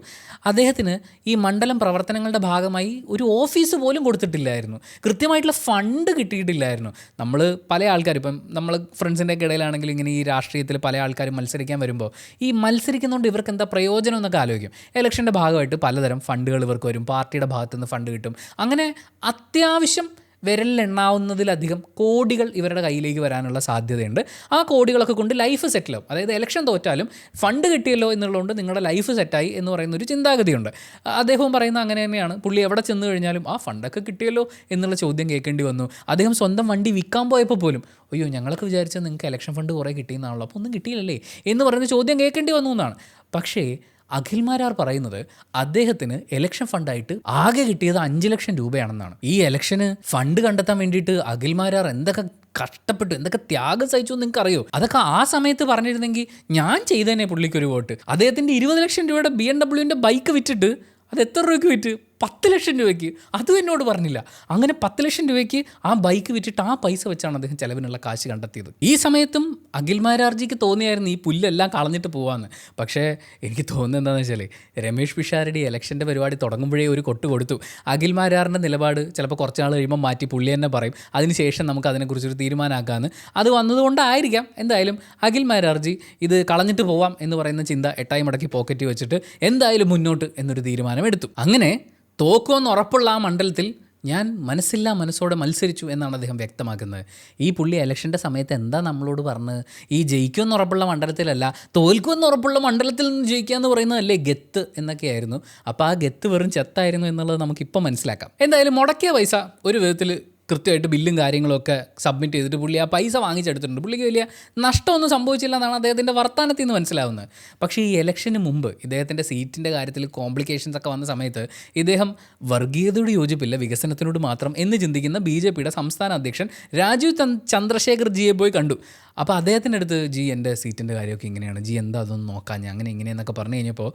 അദ്ദേഹത്തിന് ഈ മണ്ഡലം പ്രവർത്തനങ്ങളുടെ ഭാഗമായി ഒരു ഓഫീസ് പോലും കൊടുത്തിട്ടില്ലായിരുന്നു. കൃത്യമായിട്ടുള്ള ഫണ്ട് കിട്ടിയിട്ടില്ലായിരുന്നു. നമ്മൾ പല ആൾക്കാർ, ഇപ്പം നമ്മൾ ഫ്രണ്ട്സിൻ്റെ ഒക്കെ ഇടയിലാണെങ്കിൽ ഇങ്ങനെ ഈ രാഷ്ട്രീയത്തിൽ പല ആൾക്കാരും മത്സരിക്കാൻ വരുമ്പോൾ ഈ മത്സരിക്കുന്നതുകൊണ്ട് ഇവർക്ക് എന്താ പ്രയോജനം എന്നൊക്കെ ആലോചിക്കും. ഇലക്ഷൻ്റെ ഭാഗമായിട്ട് പലതരം ഫണ്ടുകൾ ഇവർക്ക് വരും. പാർട്ടിയുടെ ഭാഗത്തുനിന്ന് ഫണ്ട് കിട്ടും. അങ്ങനെ അത്യാവശ്യം വിരലിലെണ്ണാവുന്നതിലധികം കോടികൾ ഇവരുടെ കയ്യിലേക്ക് വരാനുള്ള സാധ്യതയുണ്ട്. ആ കോടികളൊക്കെ കൊണ്ട് ലൈഫ് സെറ്റിലാവും. അതായത് ഇലക്ഷൻ തോറ്റാലും ഫണ്ട് കിട്ടിയല്ലോ എന്നുള്ളതുകൊണ്ട് നിങ്ങളുടെ ലൈഫ് സെറ്റായി എന്ന് പറയുന്നൊരു ചിന്താഗതിയുണ്ട്. അദ്ദേഹവും പറയുന്നത് അങ്ങനെ തന്നെയാണ്. പുള്ളി എവിടെ ചെന്ന് കഴിഞ്ഞാലും ആ ഫണ്ടൊക്കെ കിട്ടിയല്ലോ എന്നുള്ള ചോദ്യം കേൾക്കേണ്ടി വന്നു. അദ്ദേഹം സ്വന്തം വണ്ടി വിൽക്കാൻ പോയപ്പോൾ പോലും അയ്യോ ഞങ്ങളൊക്കെ വിചാരിച്ചാൽ നിങ്ങൾക്ക് ഇലക്ഷൻ ഫണ്ട് കുറേ കിട്ടിയെന്നാണല്ലോ, അപ്പോൾ ഒന്നും കിട്ടിയില്ലല്ലേ എന്ന് പറയുന്ന ചോദ്യം കേൾക്കേണ്ടി വന്നു എന്നാണ്. പക്ഷേ അഖിൽമാരാർ പറയുന്നത് അദ്ദേഹത്തിന് ഇലക്ഷൻ ഫണ്ടായിട്ട് ആകെ കിട്ടിയത് 5 ലക്ഷം രൂപയാണെന്നാണ്. ഈ ഇലക്ഷന് ഫണ്ട് കണ്ടെത്താൻ വേണ്ടിയിട്ട് അഖിൽമാരാർ എന്തൊക്കെ കഷ്ടപ്പെട്ടു, എന്തൊക്കെ ത്യാഗം സഹിച്ചു എന്ന് നിങ്ങൾക്ക് അറിയോ? അതൊക്കെ ആ സമയത്ത് പറഞ്ഞിരുന്നെങ്കിൽ ഞാൻ ചെയ്തേനെ പുള്ളിക്കൊരു വോട്ട്. അദ്ദേഹത്തിൻ്റെ 20 ലക്ഷം രൂപയുടെ BMWൻ്റെ ബൈക്ക് വിറ്റിട്ട് അത് എത്ര രൂപയ്ക്ക് വിറ്റ്? 10 ലക്ഷം രൂപയ്ക്ക്. അതും എന്നോട് പറഞ്ഞില്ല. അങ്ങനെ 10 ലക്ഷം രൂപയ്ക്ക് ആ ബൈക്ക് വിറ്റിട്ട് ആ പൈസ വെച്ചാണ് അദ്ദേഹം ചിലവിനുള്ള കാശ് കണ്ടെത്തിയത്. ഈ സമയത്തും അഖിൽമാരാർജിക്ക് തോന്നിയായിരുന്നു ഈ പുല്ലെല്ലാം കളഞ്ഞിട്ട് പോകാമെന്ന്. പക്ഷേ എനിക്ക് തോന്നുന്നത് എന്താണെന്ന് വെച്ചാൽ രമേഷ് പിഷാരടി ഇലക്ഷൻ്റെ പരിപാടി തുടങ്ങുമ്പോഴേ ഒരു കൊട്ട് കൊടുത്തു. അഖിൽമാരാറിൻ്റെ നിലപാട് ചിലപ്പോൾ കുറച്ച് നാൾ കഴിയുമ്പോൾ മാറ്റി പുള്ളി തന്നെ പറയും, അതിനുശേഷം നമുക്ക് അതിനെക്കുറിച്ചൊരു തീരുമാനമാക്കാമെന്ന്. അത് വന്നതുകൊണ്ടായിരിക്കാം എന്തായാലും അഖിൽമാരാർജി ഇത് കളഞ്ഞിട്ട് പോവാം എന്ന് പറയുന്ന ചിന്ത എട്ടായി മടക്കി പോക്കറ്റിൽ വെച്ചിട്ട് എന്തായാലും മുന്നോട്ട് എന്നൊരു തീരുമാനം എടുത്തു. അങ്ങനെ തോക്കുമെന്ന് ഉറപ്പുള്ള ആ മണ്ഡലത്തിൽ ഞാൻ മനസ്സില്ലാ മനസ്സോടെ മത്സരിച്ചു എന്നാണ് അദ്ദേഹം വ്യക്തമാക്കുന്നത്. ഈ പുള്ളി ഇലക്ഷൻ്റെ സമയത്ത് എന്താ നമ്മളോട് പറഞ്ഞത്? ഈ ജയിക്കുമെന്ന് ഉറപ്പുള്ള മണ്ഡലത്തിലല്ല, തോൽക്കുമെന്ന് ഉറപ്പുള്ള മണ്ഡലത്തിൽ നിന്ന് ജയിക്കുക എന്ന് പറയുന്നതല്ലേ ഗെത്ത് എന്നൊക്കെയായിരുന്നു. അപ്പോൾ ആ ഗെത്ത് വെറും ചെത്തായിരുന്നു എന്നുള്ളത് നമുക്കിപ്പോൾ മനസ്സിലാക്കാം. എന്തായാലും മുടക്കിയ പൈസ ഒരു വിധത്തിൽ കൃത്യമായിട്ട് ബില്ലും കാര്യങ്ങളൊക്കെ സബ്മിറ്റ് ചെയ്തിട്ട് പുള്ളി ആ പൈസ വാങ്ങിച്ചെടുത്തിട്ടുണ്ട്. പുള്ളിക്ക് വലിയ നഷ്ടമൊന്നും സംഭവിച്ചില്ല എന്നാണ് അദ്ദേഹത്തിൻ്റെ വർത്തമാനത്തിൽ നിന്ന് മനസ്സിലാവുന്നത്. പക്ഷേ ഈ ഇലക്ഷന് മുമ്പ് ഇദ്ദേഹത്തിൻ്റെ സീറ്റിൻ്റെ കാര്യത്തിൽ കോംപ്ലിക്കേഷൻസ് ഒക്കെ വന്ന സമയത്ത് ഇദ്ദേഹം വർഗീയതയോട് യോജിപ്പില്ല, വികസനത്തിനോട് മാത്രം എന്ന് ചിന്തിക്കുന്ന BJPയുടെ സംസ്ഥാന അധ്യക്ഷൻ രാജീവ് ചന്ദ്രശേഖർ ജിയെ പോയി കണ്ടു. അപ്പോൾ അദ്ദേഹത്തിൻ്റെ അടുത്ത് ജി എൻ്റെ സീറ്റിൻ്റെ കാര്യമൊക്കെ ഇങ്ങനെയാണ്, ജി എന്താ അതൊന്നും നോക്കാൻ ഞാൻ അങ്ങനെ ഇങ്ങനെയെന്നൊക്കെ പറഞ്ഞു കഴിഞ്ഞപ്പോൾ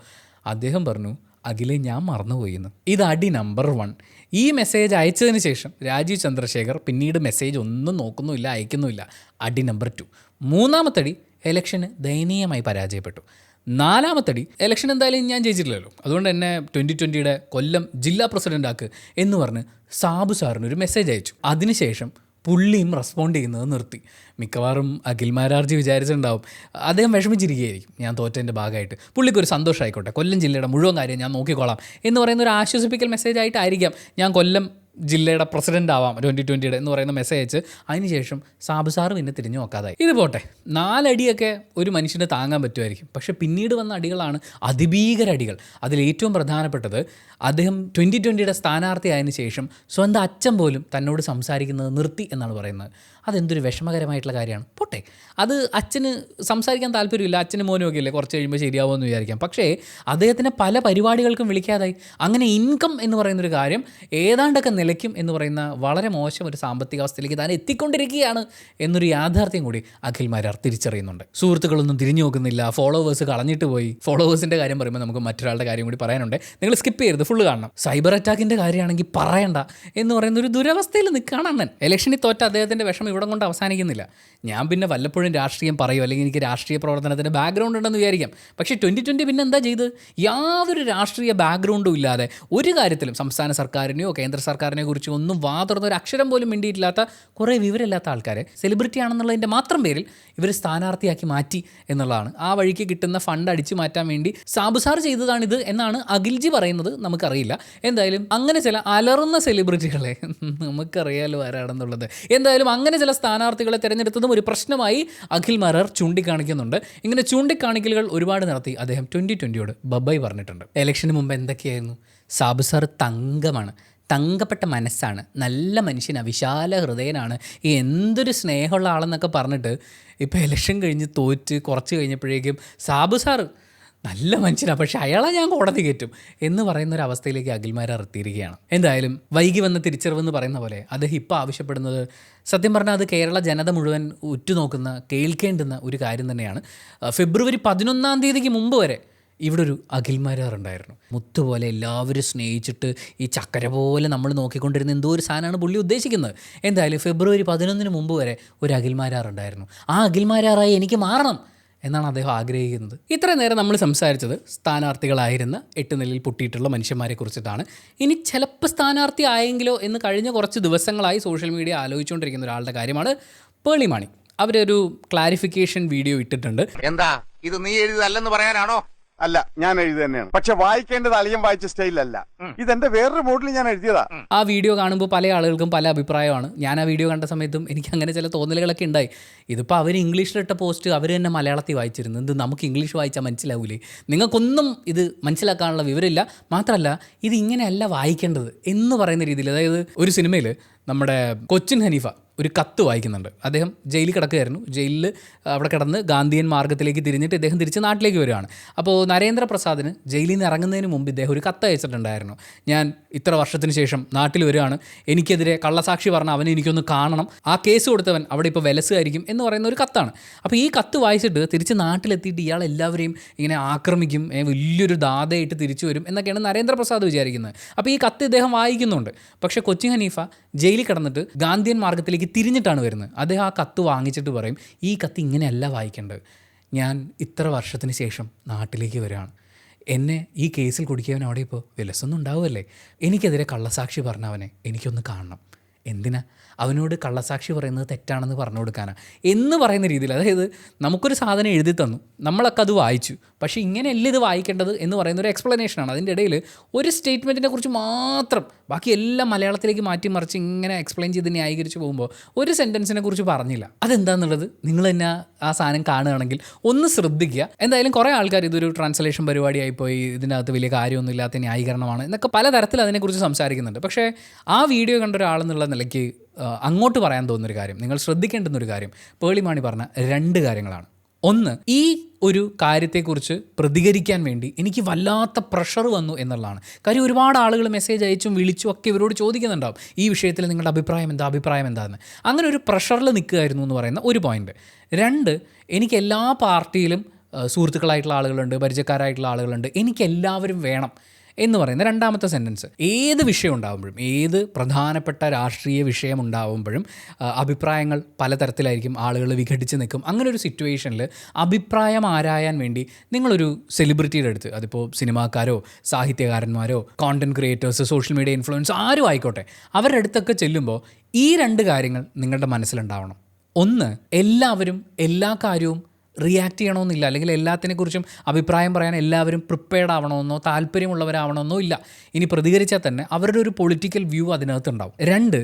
അദ്ദേഹം പറഞ്ഞു, അഖിലേ ഞാൻ മറന്നുപോയിന്ന്. ഇത് അടി നമ്പർ 1. ഈ മെസ്സേജ് അയച്ചതിന് ശേഷം രാജീവ് ചന്ദ്രശേഖർ പിന്നീട് മെസ്സേജ് ഒന്നും നോക്കുന്നുമില്ല, അയക്കുന്നുമില്ല. അടി നമ്പർ 2. മൂന്നാമത്തടി ഇലക്ഷന് ദയനീയമായി പരാജയപ്പെട്ടു. നാലാമത്തടി ഇലക്ഷൻ എന്തായാലും ഞാൻ ജയിച്ചിട്ടില്ലല്ലോ, അതുകൊണ്ട് എന്നെ 2020യുടെ കൊല്ലം ജില്ലാ പ്രസിഡൻ്റ് ആക്ക് എന്ന് പറഞ്ഞ് സാബു സാറിനൊരു മെസ്സേജ് അയച്ചു. അതിനുശേഷം പുള്ളിയും റെസ്പോണ്ട് ചെയ്യുന്നത് നിർത്തി. മിക്കവാറും അഖിൽമാരാർജി വിചാരിച്ചിട്ടുണ്ടാവും അദ്ദേഹം വിഷമിച്ചിരിക്കുകയായിരിക്കും ഞാൻ തോറ്റതിൻ്റെ ഭാഗമായിട്ട്, പുള്ളിക്കൊരു സന്തോഷമായിക്കോട്ടെ, കൊല്ലം ജില്ലയുടെ മുഴുവൻ കാര്യം ഞാൻ നോക്കിക്കോളാം എന്ന് പറയുന്ന ഒരു ആശ്വസിപ്പിക്കൽ മെസ്സേജ് ആയിട്ടായിരിക്കാം ഞാൻ കൊല്ലം ജില്ലയുടെ പ്രസിഡൻ്റ് ആവാം 2020 എന്ന് പറയുന്ന മെസ്സേജ് അയച്ച് അതിനുശേഷം സാബു സാറ് പിന്നെ തിരിഞ്ഞു നോക്കാതായി. ഇത് പോട്ടെ, 4 അടിയൊക്കെ ഒരു മനുഷ്യന് താങ്ങാൻ പറ്റുമായിരിക്കും. പക്ഷേ പിന്നീട് വന്ന അടികളാണ് അതിഭീകര അടികൾ. അതിലേറ്റവും പ്രധാനപ്പെട്ടത് അദ്ദേഹം 2020 സ്ഥാനാർത്ഥി ആയതിനു ശേഷം സ്വന്തം അച്ഛൻ പോലും തന്നോട് സംസാരിക്കുന്നത് നിർത്തി എന്നാണ് പറയുന്നത്. അതെന്തൊരു വിഷമകരമായിട്ടുള്ള കാര്യമാണ്. പോട്ടെ, അത് അച്ഛന് സംസാരിക്കാൻ താല്പര്യമില്ല, അച്ഛന് മോനും ഒക്കെ ഇല്ലേ, കുറച്ച് കഴിയുമ്പോൾ ശരിയാവുമെന്ന് വിചാരിക്കാം. പക്ഷേ അദ്ദേഹത്തിന് പല പരിപാടികൾക്കും വിളിക്കാതായി. അങ്ങനെ ഇൻകം എന്ന് പറയുന്നൊരു കാര്യം ഏതാണ്ടൊക്കെ നിലയ്ക്കും എന്ന് പറയുന്ന വളരെ മോശം ഒരു സാമ്പത്തിക അവസ്ഥയിലേക്ക് താൻ എത്തിക്കൊണ്ടിരിക്കുകയാണ് എന്നൊരു യാഥാർത്ഥ്യം കൂടി അഖിൽ മാരാർ തിരിച്ചറിയുന്നുണ്ട്. സുഹൃത്തുക്കളൊന്നും തിരിഞ്ഞു നോക്കുന്നില്ല, ഫോളോവേഴ്സ് കളഞ്ഞിട്ട് പോയി. ഫോളോവേഴ്സിൻ്റെ കാര്യം പറയുമ്പോൾ നമുക്ക് മറ്റൊരാളുടെ കാര്യം കൂടി പറയാനുണ്ട്, നിങ്ങൾ സ്കിപ്പ് ചെയ്യരുത്, ഫുള്ള് കാണണം. സൈബർ അറ്റാക്കിൻ്റെ കാര്യമാണെങ്കിൽ പറയണ്ട എന്ന് പറയുന്ന ഒരു ദുരവസ്ഥയിൽ നിൽക്കുകയാണ് അണ്ണൻ. ഇലക്ഷനിൽ തോറ്റ അദ്ദേഹത്തിൻ്റെ വിഷമം ഇവിടെ കൊണ്ട് അവസാനിക്കുന്നില്ല. ഞാൻ പിന്നെ വല്ലപ്പോഴും രാഷ്ട്രീയം പറയും, അല്ലെങ്കിൽ എനിക്ക് രാഷ്ട്രീയ പ്രവർത്തനത്തിൻ്റെ ബാക്ക്ഗ്രൗണ്ട് ഉണ്ടെന്ന് വിചാരിക്കാം. പക്ഷേ 2020 പിന്നെ എന്താ ചെയ്ത്? യാതൊരു രാഷ്ട്രീയ ബാക്ക്ഗ്രൗണ്ടും ഇല്ലാതെ ഒരു കാര്യത്തിലും സംസ്ഥാന സർക്കാരിനെയോ കേന്ദ്ര സർക്കാരിനെ കുറിച്ച് ഒന്നും വാതുറന്ന ഒരു അക്ഷരം പോലും മിണ്ടിയിട്ടില്ലാത്ത കുറേ വിവരമില്ലാത്ത ആൾക്കാരെ സെലിബ്രിറ്റി ആണെന്നുള്ളതിൻ്റെ മാത്രം പേരിൽ ഇവർ സ്ഥാനാർത്ഥിയാക്കി മാറ്റി എന്നുള്ളതാണ്. ആ വഴിക്ക് കിട്ടുന്ന ഫണ്ട് അടിച്ചു മാറ്റാൻ വേണ്ടി സാബു സാർ ചെയ്തതാണിത് എന്നാണ് അഖിൽജി പറയുന്നത്. നമുക്കറിയില്ല. എന്തായാലും അങ്ങനെ ചില അലറുന്ന സെലിബ്രിറ്റികളെ നമുക്കറിയാലോ ആരാണെന്നുള്ളത്. എന്തായാലും അങ്ങനെ ചില സ്ഥാനാർത്ഥികളെ തിരഞ്ഞെടുത്തതും ഒരു പ്രശ്നമായി അഖിൽ മാരാർ ചൂണ്ടിക്കാണിക്കുന്നുണ്ട്. ഇങ്ങനെ ചൂണ്ടിക്കാണിക്കലുകൾ ഒരുപാട് നടത്തി അദ്ദേഹം 2020 ബൈ പറഞ്ഞിട്ടുണ്ട്. ഇലക്ഷന് മുമ്പ് എന്തൊക്കെയായിരുന്നു? സാബു സാർ തങ്കമാണ്, തങ്കപ്പെട്ട മനസ്സാണ്, നല്ല മനുഷ്യനാണ്, വിശാല ഹൃദയനാണ്, എന്തൊരു സ്നേഹമുള്ള ആളെന്നൊക്കെ പറഞ്ഞിട്ട് ഇപ്പോൾ ഇലക്ഷൻ കഴിഞ്ഞ് തോറ്റ് കുറച്ച് കഴിഞ്ഞപ്പോഴേക്കും സാബു സാർ നല്ല മനുഷ്യനാണ്, പക്ഷേ അയാളെ ഞാൻ കോടതി കയറ്റും എന്ന് പറയുന്ന ഒരു അവസ്ഥയിലേക്ക് അഖിൽമാരാർ എത്തിയിരിക്കുകയാണ്. എന്തായാലും വൈകി വന്ന തിരിച്ചറിവെന്ന് പറയുന്ന പോലെ അദ്ദേഹം ഇപ്പോൾ ആവശ്യപ്പെടുന്നത് സത്യം പറഞ്ഞാൽ അത് കേരള ജനത മുഴുവൻ ഉറ്റുനോക്കുന്ന കേൾക്കേണ്ടുന്ന ഒരു കാര്യം തന്നെയാണ്. ഫെബ്രുവരി 11 മുമ്പ് വരെ ഇവിടെ ഒരു അഖിൽമാരാർ ഉണ്ടായിരുന്നു. മുത്തുപോലെ എല്ലാവരും സ്നേഹിച്ചിട്ട് ഈ ചക്കര പോലെ നമ്മൾ നോക്കിക്കൊണ്ടിരുന്ന എന്തോ ഒരു സാധനമാണ് പുള്ളി ഉദ്ദേശിക്കുന്നത്. എന്തായാലും ഫെബ്രുവരി 11 മുമ്പ് വരെ ഒരു അഖിൽമാരാർ ഉണ്ടായിരുന്നു. ആ അഖിൽമാരാറായി എനിക്ക് മാറണം എന്നാണ് അദ്ദേഹം ആഗ്രഹിക്കുന്നത്. ഇത്രയും നേരം നമ്മൾ സംസാരിച്ചത് സ്ഥാനാർത്ഥികളായിരുന്ന 8 നിലയിൽ പൊട്ടിയിട്ടുള്ള മനുഷ്യന്മാരെ കുറിച്ചിട്ടാണ്. ഇനി ചിലപ്പോൾ സ്ഥാനാർത്ഥി ആയെങ്കിലോ എന്ന് കഴിഞ്ഞ കുറച്ച് ദിവസങ്ങളായി സോഷ്യൽ മീഡിയ ആലോചിച്ചുകൊണ്ടിരിക്കുന്ന ഒരാളുടെ കാര്യമാണ് പേളി മാണി. അവരൊരു ക്ലാരിഫിക്കേഷൻ വീഡിയോ ഇട്ടിട്ടുണ്ട്. എന്താ ഇത് നീ എഴുതല്ലെന്ന് പറയാനാണോ? അല്ല, ഞാൻ എഴുതി തന്നെയാണ്. പക്ഷെ വായിക്കേണ്ടത് അളിയൻ വായിച്ച സ്റ്റൈലല്ല, ഇതെന്റെ വേറൊരു മോഡിൽ ഞാൻ എഴുതിയതാ. ആ വീഡിയോ കാണുമ്പോൾ പല ആളുകൾക്കും പല അഭിപ്രായമാണ്. ഞാൻ ആ വീഡിയോ കണ്ട സമയത്തും എനിക്ക് അങ്ങനെ ചില തോന്നലുകളൊക്കെ ഉണ്ടായി. ഇതിപ്പോൾ അവർ ഇംഗ്ലീഷിലിട്ട പോസ്റ്റ് അവർ തന്നെ മലയാളത്തിൽ വായിച്ചിരുന്നു. ഇത് നമുക്ക് ഇംഗ്ലീഷ് വായിച്ചാൽ മനസ്സിലാവൂലേ? നിങ്ങൾക്കൊന്നും ഇത് മനസ്സിലാക്കാനുള്ള വിവരമില്ല, മാത്രമല്ല ഇത് ഇങ്ങനെയല്ല വായിക്കേണ്ടത് എന്ന് പറയുന്ന രീതിയിൽ. അതായത് ഒരു സിനിമയിൽ നമ്മുടെ കൊച്ചിൻ ഹനീഫ ഒരു കത്ത് വായിക്കുന്നുണ്ട്. അദ്ദേഹം ജയിലിൽ കിടക്കുകയായിരുന്നു. ജയിലിൽ അവിടെ കിടന്ന് ഗാന്ധിയൻ മാർഗ്ഗത്തിലേക്ക് തിരിഞ്ഞിട്ട് ഇദ്ദേഹം തിരിച്ച് നാട്ടിലേക്ക് വരികയാണ്. അപ്പോൾ നരേന്ദ്രപ്രസാദിന് ജയിലിൽ നിന്ന് ഇറങ്ങുന്നതിന് മുമ്പ് ഇദ്ദേഹം ഒരു കത്ത് അയച്ചിട്ടുണ്ടായിരുന്നു. ഞാൻ ഇത്ര വർഷത്തിന് ശേഷം നാട്ടിൽ വരികയാണ്, എനിക്കെതിരെ കള്ളസാക്ഷി പറഞ്ഞ അവനെ എനിക്കൊന്ന് കാണണം, ആ കേസ് കൊടുത്തവൻ അവിടെ ഇപ്പോൾ വിലസുമായിരിക്കും എന്ന് പറയുന്ന ഒരു കത്താണ്. അപ്പോൾ ഈ കത്ത് വായിച്ചിട്ട് തിരിച്ച് നാട്ടിലെത്തിയിട്ട് ഇയാൾ എല്ലാവരെയും ഇങ്ങനെ ആക്രമിക്കും, വലിയൊരു ദാതയായിട്ട് തിരിച്ചു വരും എന്നൊക്കെയാണ് നരേന്ദ്രപ്രസാദ് വിചാരിക്കുന്നത്. അപ്പോൾ ഈ കത്ത് ഇദ്ദേഹം വായിക്കുന്നുണ്ട്. പക്ഷേ കൊച്ചിൻ ഹനീഫ ജയിലിൽ കിടന്നിട്ട് ഗാന്ധിയൻ മാർഗ്ഗത്തിലേക്ക് തിരിഞ്ഞിട്ടാണ് വരുന്നത്. അദ്ദേഹം ആ കത്ത് വാങ്ങിച്ചിട്ട് പറയും, ഈ കത്ത് ഇങ്ങനെയല്ല വായിക്കേണ്ടത്, ഞാൻ ഇത്ര വർഷത്തിന് ശേഷം നാട്ടിലേക്ക് വരികയാണ്, എന്നെ ഈ കേസിൽ കുടിക്കിയവൻ അവിടെ ഇപ്പോൾ വിലസൊന്നും ഉണ്ടാവുമല്ലേ, എനിക്കെതിരെ കള്ളസാക്ഷി പറഞ്ഞവനെ എനിക്കൊന്ന് കാണണം, എന്തിനാ അവനോട് കള്ളസാക്ഷി പറയുന്നത് തെറ്റാണെന്ന് പറഞ്ഞു കൊടുക്കാനാണ് എന്ന് പറയുന്ന രീതിയിൽ. അതായത് നമുക്കൊരു സാധനം എഴുതി തന്നു, നമ്മളൊക്കെ അത് വായിച്ചു, പക്ഷേ ഇങ്ങനെയല്ല ഇത് വായിക്കേണ്ടത് എന്ന് പറയുന്ന ഒരു എക്സ്പ്ലനേഷനാണ്. അതിൻ്റെ ഇടയിൽ ഒരു സ്റ്റേറ്റ്മെൻറ്റിനെ കുറിച്ച് മാത്രം ബാക്കി എല്ലാം മലയാളത്തിലേക്ക് മാറ്റിമറിച്ച് ഇങ്ങനെ എക്സ്പ്ലെയിൻ ചെയ്ത് ന്യായീകരിച്ച് പോകുമ്പോൾ ഒരു സെൻറ്റൻസിനെ കുറിച്ച് പറഞ്ഞില്ല. അതെന്താണെന്നുള്ളത് നിങ്ങൾ തന്നെ ആ സാധനം കാണുകയാണെങ്കിൽ ഒന്ന് ശ്രദ്ധിക്കുക. എന്തായാലും കുറേ ആൾക്കാർ ഇതൊരു ട്രാൻസ്ലേഷൻ പരിപാടിയായിപ്പോയി, ഇതിനകത്ത് വലിയ കാര്യമൊന്നും ഇല്ലാത്ത ന്യായീകരണമാണ് എന്നൊക്കെ പലതരത്തിൽ അതിനെക്കുറിച്ച് സംസാരിക്കുന്നുണ്ട്. പക്ഷേ ആ വീഡിയോ കണ്ട ഒരാളെന്നുള്ള നിലയ്ക്ക് അങ്ങോട്ട് പറയാൻ തോന്നുന്നൊരു കാര്യം, നിങ്ങൾ ശ്രദ്ധിക്കേണ്ടുന്നൊരു കാര്യം, പേളി മാണി പറഞ്ഞ 2 കാര്യങ്ങളാണ്. ഒന്ന്, ഈ ഒരു കാര്യത്തെക്കുറിച്ച് പ്രതികരിക്കാൻ വേണ്ടി എനിക്ക് വല്ലാത്ത പ്രഷർ വന്നു എന്നുള്ളതാണ്. കാര്യം ഒരുപാട് ആളുകൾ മെസ്സേജ് അയച്ചും വിളിച്ചും ഒക്കെ ഇവരോട് ചോദിക്കുന്നുണ്ടാവും, ഈ വിഷയത്തിൽ നിങ്ങളുടെ അഭിപ്രായം എന്താണെന്ന്. അങ്ങനെ ഒരു പ്രഷറിൽ നിൽക്കുകയായിരുന്നു എന്ന് പറയുന്ന ഒരു പോയിന്റ്. 2, എനിക്ക് എല്ലാ പാർട്ടിയിലും സുഹൃത്തുക്കളായിട്ടുള്ള ആളുകളുണ്ട്, പരിചയക്കാരായിട്ടുള്ള ആളുകളുണ്ട്, എനിക്കെല്ലാവരും വേണം എന്ന് പറയുന്ന രണ്ടാമത്തെ സെൻറ്റൻസ്. ഏത് വിഷയം ഉണ്ടാകുമ്പോഴും, ഏത് പ്രധാനപ്പെട്ട രാഷ്ട്രീയ വിഷയം ഉണ്ടാകുമ്പോഴും അഭിപ്രായങ്ങൾ പലതരത്തിലായിരിക്കും, ആളുകൾ വിഘടിച്ച് നിൽക്കും. അങ്ങനെ ഒരു സിറ്റുവേഷനിൽ അഭിപ്രായം ആരായാൻ വേണ്ടി നിങ്ങളൊരു സെലിബ്രിറ്റിയുടെ അടുത്ത്, അതിപ്പോൾ സിനിമാക്കാരോ സാഹിത്യകാരന്മാരോ content creators social media influence ആരും ആയിക്കോട്ടെ, അവരുടെ അടുത്തൊക്കെ ചെല്ലുമ്പോൾ ഈ 2 കാര്യങ്ങൾ നിങ്ങളുടെ മനസ്സിലുണ്ടാവണം. ഒന്ന്, എല്ലാവരും എല്ലാ കാര്യവും റിയാക്ട് ചെയ്യണമെന്നില്ല, അല്ലെങ്കിൽ എല്ലാത്തിനെക്കുറിച്ചും അഭിപ്രായം പറയാൻ എല്ലാവരും പ്രിപ്പയർഡ് ആവണമെന്നോ താല്പര്യമുള്ളവരാവണമെന്നോ ഇല്ല. ഇനി പ്രതികരിച്ചാൽ തന്നെ അവരുടെ ഒരു പൊളിറ്റിക്കൽ വ്യൂ അതിനകത്തുണ്ടാവും. 2,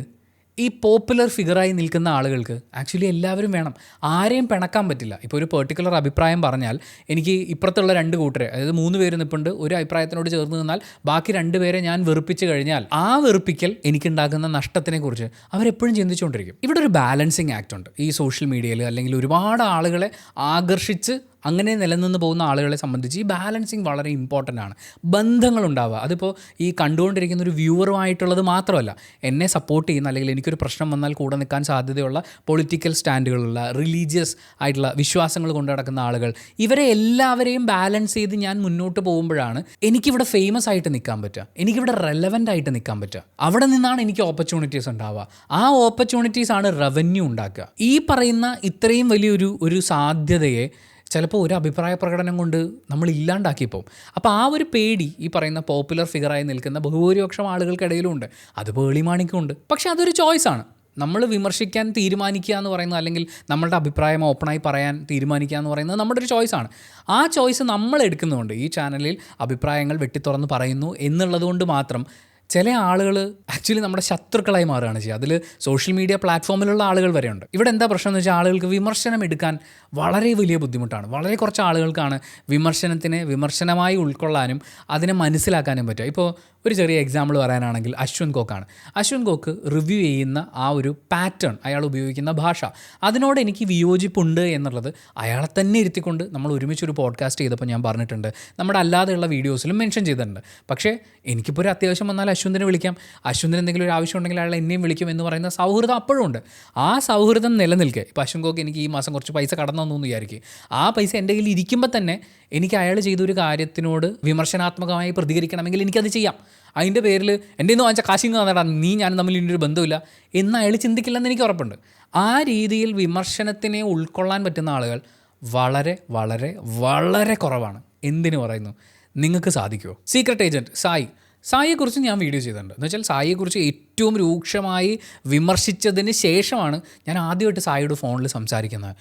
ഈ പോപ്പുലർ ഫിഗറായി നിൽക്കുന്ന ആളുകൾക്ക് ആക്ച്വലി എല്ലാവരും വേണം, ആരെയും പിണക്കാൻ പറ്റില്ല. ഇപ്പോൾ ഒരു പെർട്ടിക്കുലർ അഭിപ്രായം പറഞ്ഞാൽ എനിക്ക് ഇപ്പുറത്തുള്ള 2 കൂട്ടരെ, അതായത് 3 പേര് നിൽപ്പുണ്ട്, ഒരു അഭിപ്രായത്തിനോട് ചേർന്ന് നിന്നാൽ ബാക്കി 2 പേരെ ഞാൻ വെറുപ്പിച്ച് കഴിഞ്ഞാൽ ആ വെറുപ്പിക്കൽ എനിക്കുണ്ടാകുന്ന നഷ്ടത്തിനെക്കുറിച്ച് അവരെപ്പോഴും ചിന്തിച്ചുകൊണ്ടിരിക്കും. ഇവിടെ ഒരു ബാലൻസിങ് ആക്ട് ഉണ്ട് ഈ സോഷ്യൽ മീഡിയയിൽ, അല്ലെങ്കിൽ ഒരുപാട് ആളുകളെ ആകർഷിച്ച് അങ്ങനെ നിലനിന്ന് പോകുന്ന ആളുകളെ സംബന്ധിച്ച് ഈ ബാലൻസിങ് വളരെ ഇമ്പോർട്ടൻ്റ് ആണ്. ബന്ധങ്ങളുണ്ടാവുക, അതിപ്പോൾ ഈ കണ്ടുകൊണ്ടിരിക്കുന്ന ഒരു വ്യൂവറുമായിട്ടുള്ളത് മാത്രമല്ല, എന്നെ സപ്പോർട്ട് ചെയ്യുന്ന അല്ലെങ്കിൽ എനിക്കൊരു പ്രശ്നം വന്നാൽ കൂടെ നിൽക്കാൻ സാധ്യതയുള്ള പൊളിറ്റിക്കൽ സ്റ്റാൻഡുകളുള്ള, റിലീജിയസ് ആയിട്ടുള്ള വിശ്വാസങ്ങൾ കൊണ്ടു നടക്കുന്ന ആളുകൾ, ഇവരെ എല്ലാവരെയും ബാലൻസ് ചെയ്ത് ഞാൻ മുന്നോട്ട് പോകുമ്പോഴാണ് എനിക്കിവിടെ ഫേമസ് ആയിട്ട് നിൽക്കാൻ പറ്റുക, എനിക്കിവിടെ റെലവൻ്റ് ആയിട്ട് നിൽക്കാൻ പറ്റുക. അവിടെ നിന്നാണ് എനിക്ക് ഓപ്പർച്യൂണിറ്റീസ് ഉണ്ടാവുക. ആ ഓപ്പർച്യൂണിറ്റീസ് ആണ് റവന്യൂ ഉണ്ടാക്കുക. ഈ പറയുന്ന ഇത്രയും വലിയൊരു സാധ്യതയെ ചിലപ്പോൾ ഒരു അഭിപ്രായ പ്രകടനം കൊണ്ട് നമ്മൾ ഇല്ലാണ്ടാക്കിപ്പോവും. അപ്പോൾ ആ ഒരു പേടി ഈ പറയുന്ന പോപ്പുലർ ഫിഗറായി നിൽക്കുന്ന ബഹുഭൂരിപക്ഷം ആളുകൾക്കിടയിലും ഉണ്ട്, അത് പേളിമാണിക്കുണ്ട്. പക്ഷേ അതൊരു ചോയ്സാണ്. നമ്മൾ വിമർശിക്കാൻ തീരുമാനിക്കുക എന്ന് പറയുന്നത്, അല്ലെങ്കിൽ നമ്മളുടെ അഭിപ്രായം ഓപ്പണായി പറയാൻ തീരുമാനിക്കുക എന്ന് പറയുന്നത് നമ്മുടെ ഒരു ചോയ്സാണ്. ആ ചോയ്സ് നമ്മൾ എടുക്കുന്നതുകൊണ്ട് ഈ ചാനലിൽ അഭിപ്രായങ്ങൾ വെട്ടിത്തുറന്ന് പറയുന്നു എന്നുള്ളതുകൊണ്ട് മാത്രം ചില ആളുകൾ ആക്ച്വലി നമ്മുടെ ശത്രുക്കളായി മാറുകയാണ് ചെയ്യുക. അതിൽ സോഷ്യൽ മീഡിയ പ്ലാറ്റ്ഫോമിലുള്ള ആളുകൾ വരെയുണ്ട്. ഇവിടെ എന്താ പ്രശ്നം എന്ന് വെച്ചാൽ ആളുകൾക്ക് വിമർശനം എടുക്കാൻ വളരെ വലിയ ബുദ്ധിമുട്ടാണ്. വളരെ കുറച്ച് ആളുകൾക്കാണ് വിമർശനത്തിനെ വിമർശനമായി ഉൾക്കൊള്ളാനും അതിനെ മനസ്സിലാക്കാനും പറ്റുക. ഇപ്പോൾ ഒരു ചെറിയ എക്സാമ്പിൾ പറയാനാണെങ്കിൽ അശ്വന്ത് കോക്കാണ്. അശ്വന്ത് കോക്ക് റിവ്യൂ ചെയ്യുന്ന ആ ഒരു പാറ്റേൺ, അയാൾ ഉപയോഗിക്കുന്ന ഭാഷ, അതിനോട് എനിക്ക് വിയോജിപ്പുണ്ട് എന്നുള്ളത് അയാളെ തന്നെ ഇരുത്തിക്കൊണ്ട് നമ്മൾ ഒരുമിച്ചൊരു പോഡ്കാസ്റ്റ് ചെയ്തപ്പോൾ ഞാൻ പറഞ്ഞിട്ടുണ്ട്, നമ്മുടെ അല്ലാതെയുള്ള വീഡിയോസിലും മെൻഷൻ ചെയ്തിട്ടുണ്ട്. പക്ഷേ എനിക്കിപ്പോൾ ഒരു അത്യാവശ്യം വന്നാൽ അശ്വന്തിനെ വിളിക്കാം, അശ്വന്തിന് എന്തെങ്കിലും ഒരു ആവശ്യം ഉണ്ടെങ്കിൽ അയാൾ എന്നെയും വിളിക്കും എന്ന് പറയുന്ന സൗഹൃദം അപ്പോഴും ഉണ്ട്. ആ സൗഹൃദം നിലനിൽക്കുക. ഇപ്പോൾ അശ്വന്ത് കോക്ക് എനിക്ക് ഈ മാസം കുറച്ച് പൈസ കടന്നു എന്ന് വിചാരിക്കും, ആ പൈസ എൻ്റെ കയ്യിൽ ഇരിക്കുമ്പോൾ തന്നെ എനിക്ക് അയാൾ ചെയ്തൊരു കാര്യത്തിനോട് വിമർശനാത്മകമായി പ്രതികരിക്കണമെങ്കിൽ എനിക്കത് ചെയ്യാം. അതിൻ്റെ പേരിൽ എൻ്റെ നിന്ന് വാങ്ങിച്ച കാശിങ് തന്നേടാ, നീ ഞാനും തമ്മിൽ ഇനിയൊരു ബന്ധമില്ല എന്ന് അയാൾ ചിന്തിക്കില്ലെന്ന് എനിക്ക് ഉറപ്പുണ്ട്. ആ രീതിയിൽ വിമർശനത്തിനെ ഉൾക്കൊള്ളാൻ പറ്റുന്ന ആളുകൾ വളരെ വളരെ വളരെ കുറവാണ്. എന്തിനു പറയുന്നു, നിങ്ങൾക്ക് സാധിക്കുമോ? സീക്രട്ട് ഏജൻറ്റ് സായിയെക്കുറിച്ച് ഞാൻ വീഡിയോ ചെയ്തിട്ടുണ്ട്. എന്ന് വെച്ചാൽ സായിയെക്കുറിച്ച് ഏറ്റവും രൂക്ഷമായി വിമർശിച്ചതിന് ശേഷമാണ് ഞാൻ ആദ്യമായിട്ട് സായിയോട് ഫോണിൽ സംസാരിക്കുന്നത്.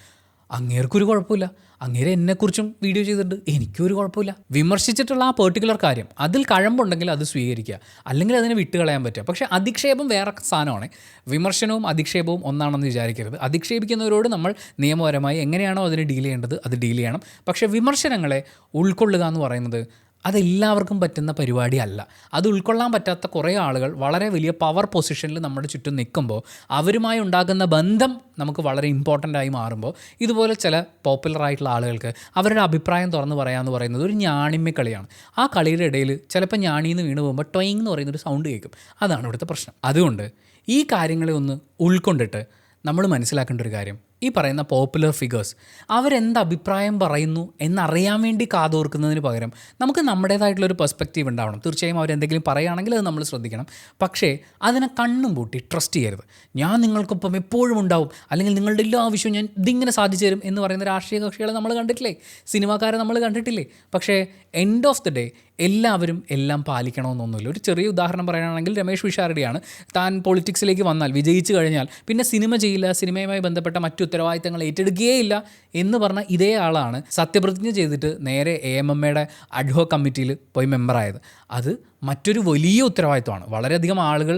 അങ്ങേർക്കൊരു കുഴപ്പമില്ല, അങ്ങേരെ എന്നെക്കുറിച്ചും വീഡിയോ ചെയ്തിട്ടുണ്ട്, എനിക്കൊരു കുഴപ്പമില്ല. വിമർശിച്ചിട്ടുള്ള ആ പെർട്ടിക്കുലർ കാര്യം അതിൽ കഴമ്പുണ്ടെങ്കിൽ അത് സ്വീകരിക്കുക, അല്ലെങ്കിൽ അതിനെ വിട്ടുകളയാൻ പറ്റുക. പക്ഷേ അധിക്ഷേപം വേറെ സാധനമാണ്. വിമർശനവും അധിക്ഷേപവും ഒന്നാണെന്ന് വിചാരിക്കരുത്. അധിക്ഷേപിക്കുന്നവരോട് നമ്മൾ നിയമപരമായി എങ്ങനെയാണോ അതിനെ ഡീൽ ചെയ്യേണ്ടത് അത് ഡീൽ ചെയ്യണം. പക്ഷേ വിമർശനങ്ങളെ ഉൾക്കൊള്ളുക എന്ന് പറയുന്നത് അതെല്ലാവർക്കും പറ്റുന്ന പരിപാടിയല്ല. അത് ഉൾക്കൊള്ളാൻ പറ്റാത്ത കുറേ ആളുകൾ വളരെ വലിയ പവർ പൊസിഷനിൽ നമ്മുടെ ചുറ്റും നിൽക്കുമ്പോൾ അവരുമായി ഉണ്ടാകുന്ന ബന്ധം നമുക്ക് വളരെ ഇമ്പോർട്ടൻ്റ് ആയി മാറുമ്പോൾ ഇതുപോലെ ചില പോപ്പുലറായിട്ടുള്ള ആളുകൾക്ക് അവരുടെ അഭിപ്രായം തുറന്ന് പറയാമെന്ന് പറയുന്നത് ഒരു ഞാണിമ്മ കളിയാണ്. ആ കളിയുടെ ഇടയിൽ ചിലപ്പോൾ ഞാണിന്ന് വീണ് പോകുമ്പോൾ ടൊയിങ് എന്ന് പറയുന്നൊരു സൗണ്ട് കേൾക്കും. അതാണ് ഇവിടുത്തെ പ്രശ്നം. അതുകൊണ്ട് ഈ കാര്യങ്ങളെ ഒന്ന് ഉൾക്കൊണ്ടിട്ട് നമ്മൾ മനസ്സിലാക്കേണ്ട ഒരു കാര്യം, ഈ പറയുന്ന പോപ്പുലർ ഫിഗേഴ്സ് അവരെന്ത് അഭിപ്രായം പറയുന്നു എന്നറിയാൻ വേണ്ടി കാതോർക്കുന്നതിന് പകരം നമുക്ക് നമ്മുടേതായിട്ടുള്ളൊരു പെർസ്പെക്റ്റീവ് ഉണ്ടാവണം. തീർച്ചയായും അവരെന്തെങ്കിലും പറയുകയാണെങ്കിൽ അത് നമ്മൾ ശ്രദ്ധിക്കണം. പക്ഷേ അതിനെ കണ്ണും പൂട്ടി ട്രസ്റ്റ് ചെയ്യരുത്. ഞാൻ നിങ്ങൾക്കൊപ്പം എപ്പോഴും ഉണ്ടാവും, അല്ലെങ്കിൽ നിങ്ങളുടെ എല്ലാ ആവശ്യവും ഞാൻ ഇതിങ്ങനെ സാധിച്ചു തരും എന്ന് പറയുന്ന രാഷ്ട്രീയ കക്ഷികളെ നമ്മൾ കണ്ടിട്ടില്ലേ, സിനിമാക്കാരെ നമ്മൾ കണ്ടിട്ടില്ലേ. പക്ഷേ എൻഡ് ഓഫ് ദി ഡേ എല്ലാവരും എല്ലാം പാലിക്കണമെന്നൊന്നുമില്ല. ഒരു ചെറിയ ഉദാഹരണം പറയുകയാണെങ്കിൽ രമേഷ് പിഷാരടിയാണ്. താൻ പൊളിറ്റിക്സിലേക്ക് വന്നാൽ വിജയിച്ചു കഴിഞ്ഞാൽ പിന്നെ സിനിമ ചെയ്യില്ല, സിനിമയുമായി ബന്ധപ്പെട്ട മറ്റു ഉത്തരവാദിത്തങ്ങൾ ഏറ്റെടുക്കുകയില്ല എന്ന് പറഞ്ഞ ഇതേ ആളാണ് സത്യപ്രതിജ്ഞ ചെയ്തിട്ട് നേരെ AMMയുടെ അഡ്ഹോക് കമ്മിറ്റിയിൽ പോയി മെമ്പറായത്. അത് മറ്റൊരു വലിയ ഉത്തരവാദിത്തമാണ്. വളരെയധികം ആളുകൾ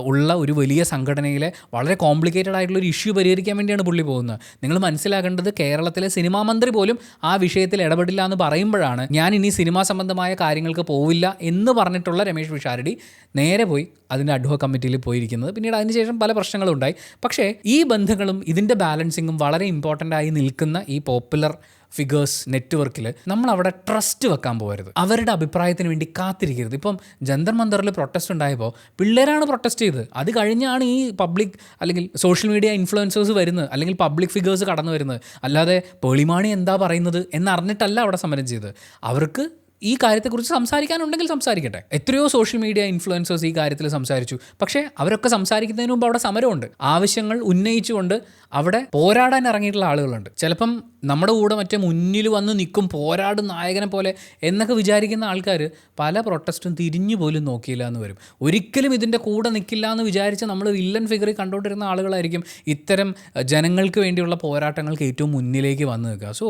ഉള്ള ഒരു വലിയ സംഘടനയിലെ വളരെ കോംപ്ലിക്കേറ്റഡ് ആയിട്ടുള്ളൊരു ഇഷ്യൂ പരിഹരിക്കാൻ വേണ്ടിയാണ് പുള്ളി പോകുന്നത്. നിങ്ങൾ മനസ്സിലാക്കേണ്ടത്, കേരളത്തിലെ സിനിമാ മന്ത്രി പോലും ആ വിഷയത്തിൽ ഇടപെടില്ല എന്ന് പറയുമ്പോഴാണ് ഞാൻ ഇനി സിനിമാ സംബന്ധമായ കാര്യങ്ങൾക്ക് പോവില്ല എന്ന് പറഞ്ഞിട്ടുള്ള രമേഷ് പിഷാരടി നേരെ പോയി അതിൻ്റെ അഡ്ഹോക് കമ്മിറ്റിയിൽ പോയിരിക്കുന്നത്. പിന്നീട് അതിനുശേഷം പല പ്രശ്നങ്ങളും ഉണ്ടായി. പക്ഷേ ഈ ബന്ധങ്ങളും ഇതിൻ്റെ ബാലൻസിങ്ങും വളരെ ഇമ്പോർട്ടൻ്റ് ആയി നിൽക്കുന്ന ഈ പോപ്പുലർ ഫിഗേഴ്സ് നെറ്റ്വർക്കിൽ നമ്മളവിടെ ട്രസ്റ്റ് വെക്കാൻ പോകരുത്. അവരുടെ അഭിപ്രായത്തിന് വേണ്ടി കാത്തിരിക്കരുത്. ഇപ്പം ജന്തർ മന്ദറിൽ പ്രൊട്ടസ്റ്റ് ഉണ്ടായപ്പോൾ പിള്ളേരാണ് പ്രൊട്ടസ്റ്റ് ചെയ്തത്. അത് കഴിഞ്ഞാണ് ഈ പബ്ലിക് അല്ലെങ്കിൽ സോഷ്യൽ മീഡിയ ഇൻഫ്ലുവൻസേഴ്സ് വരുന്നത്, അല്ലെങ്കിൽ പബ്ലിക് ഫിഗേഴ്സ് കടന്നു വരുന്നത്. അല്ലാതെ പേളിമാണി എന്താ പറയുന്നത് എന്നറിഞ്ഞിട്ടല്ല അവിടെ സമരം ചെയ്തത്. അവർക്ക് ഈ കാര്യത്തെക്കുറിച്ച് സംസാരിക്കാനുണ്ടെങ്കിൽ സംസാരിക്കട്ടെ. എത്രയോ സോഷ്യൽ മീഡിയ ഇൻഫ്ലുവൻസേഴ്സ് ഈ കാര്യത്തിൽ സംസാരിച്ചു. പക്ഷേ അവരൊക്കെ സംസാരിക്കുന്നതിന് മുമ്പ് അവിടെ സമരമുണ്ട്. ആവശ്യങ്ങൾ ഉന്നയിച്ചുകൊണ്ട് അവിടെ പോരാടാൻ ഇറങ്ങിയിട്ടുള്ള ആളുകളുണ്ട്. ചിലപ്പം നമ്മുടെ കൂടെ മറ്റേ മുന്നിൽ വന്ന് നിൽക്കും പോരാടും നായകനെ പോലെ എന്നൊക്കെ വിചാരിക്കുന്ന ആൾക്കാർ പല പ്രൊട്ടസ്റ്റും തിരിഞ്ഞു പോലും നോക്കിയില്ല എന്ന് വരും. ഒരിക്കലും ഇതിൻ്റെ കൂടെ നിൽക്കില്ല എന്ന് വിചാരിച്ച് നമ്മൾ വില്ലൻ ഫിഗറിൽ കണ്ടുകൊണ്ടിരുന്ന ആളുകളായിരിക്കും ഇത്തരം ജനങ്ങൾക്ക് വേണ്ടിയുള്ള പോരാട്ടങ്ങൾക്ക് ഏറ്റവും മുന്നിലേക്ക് വന്ന് നിൽക്കുക. സോ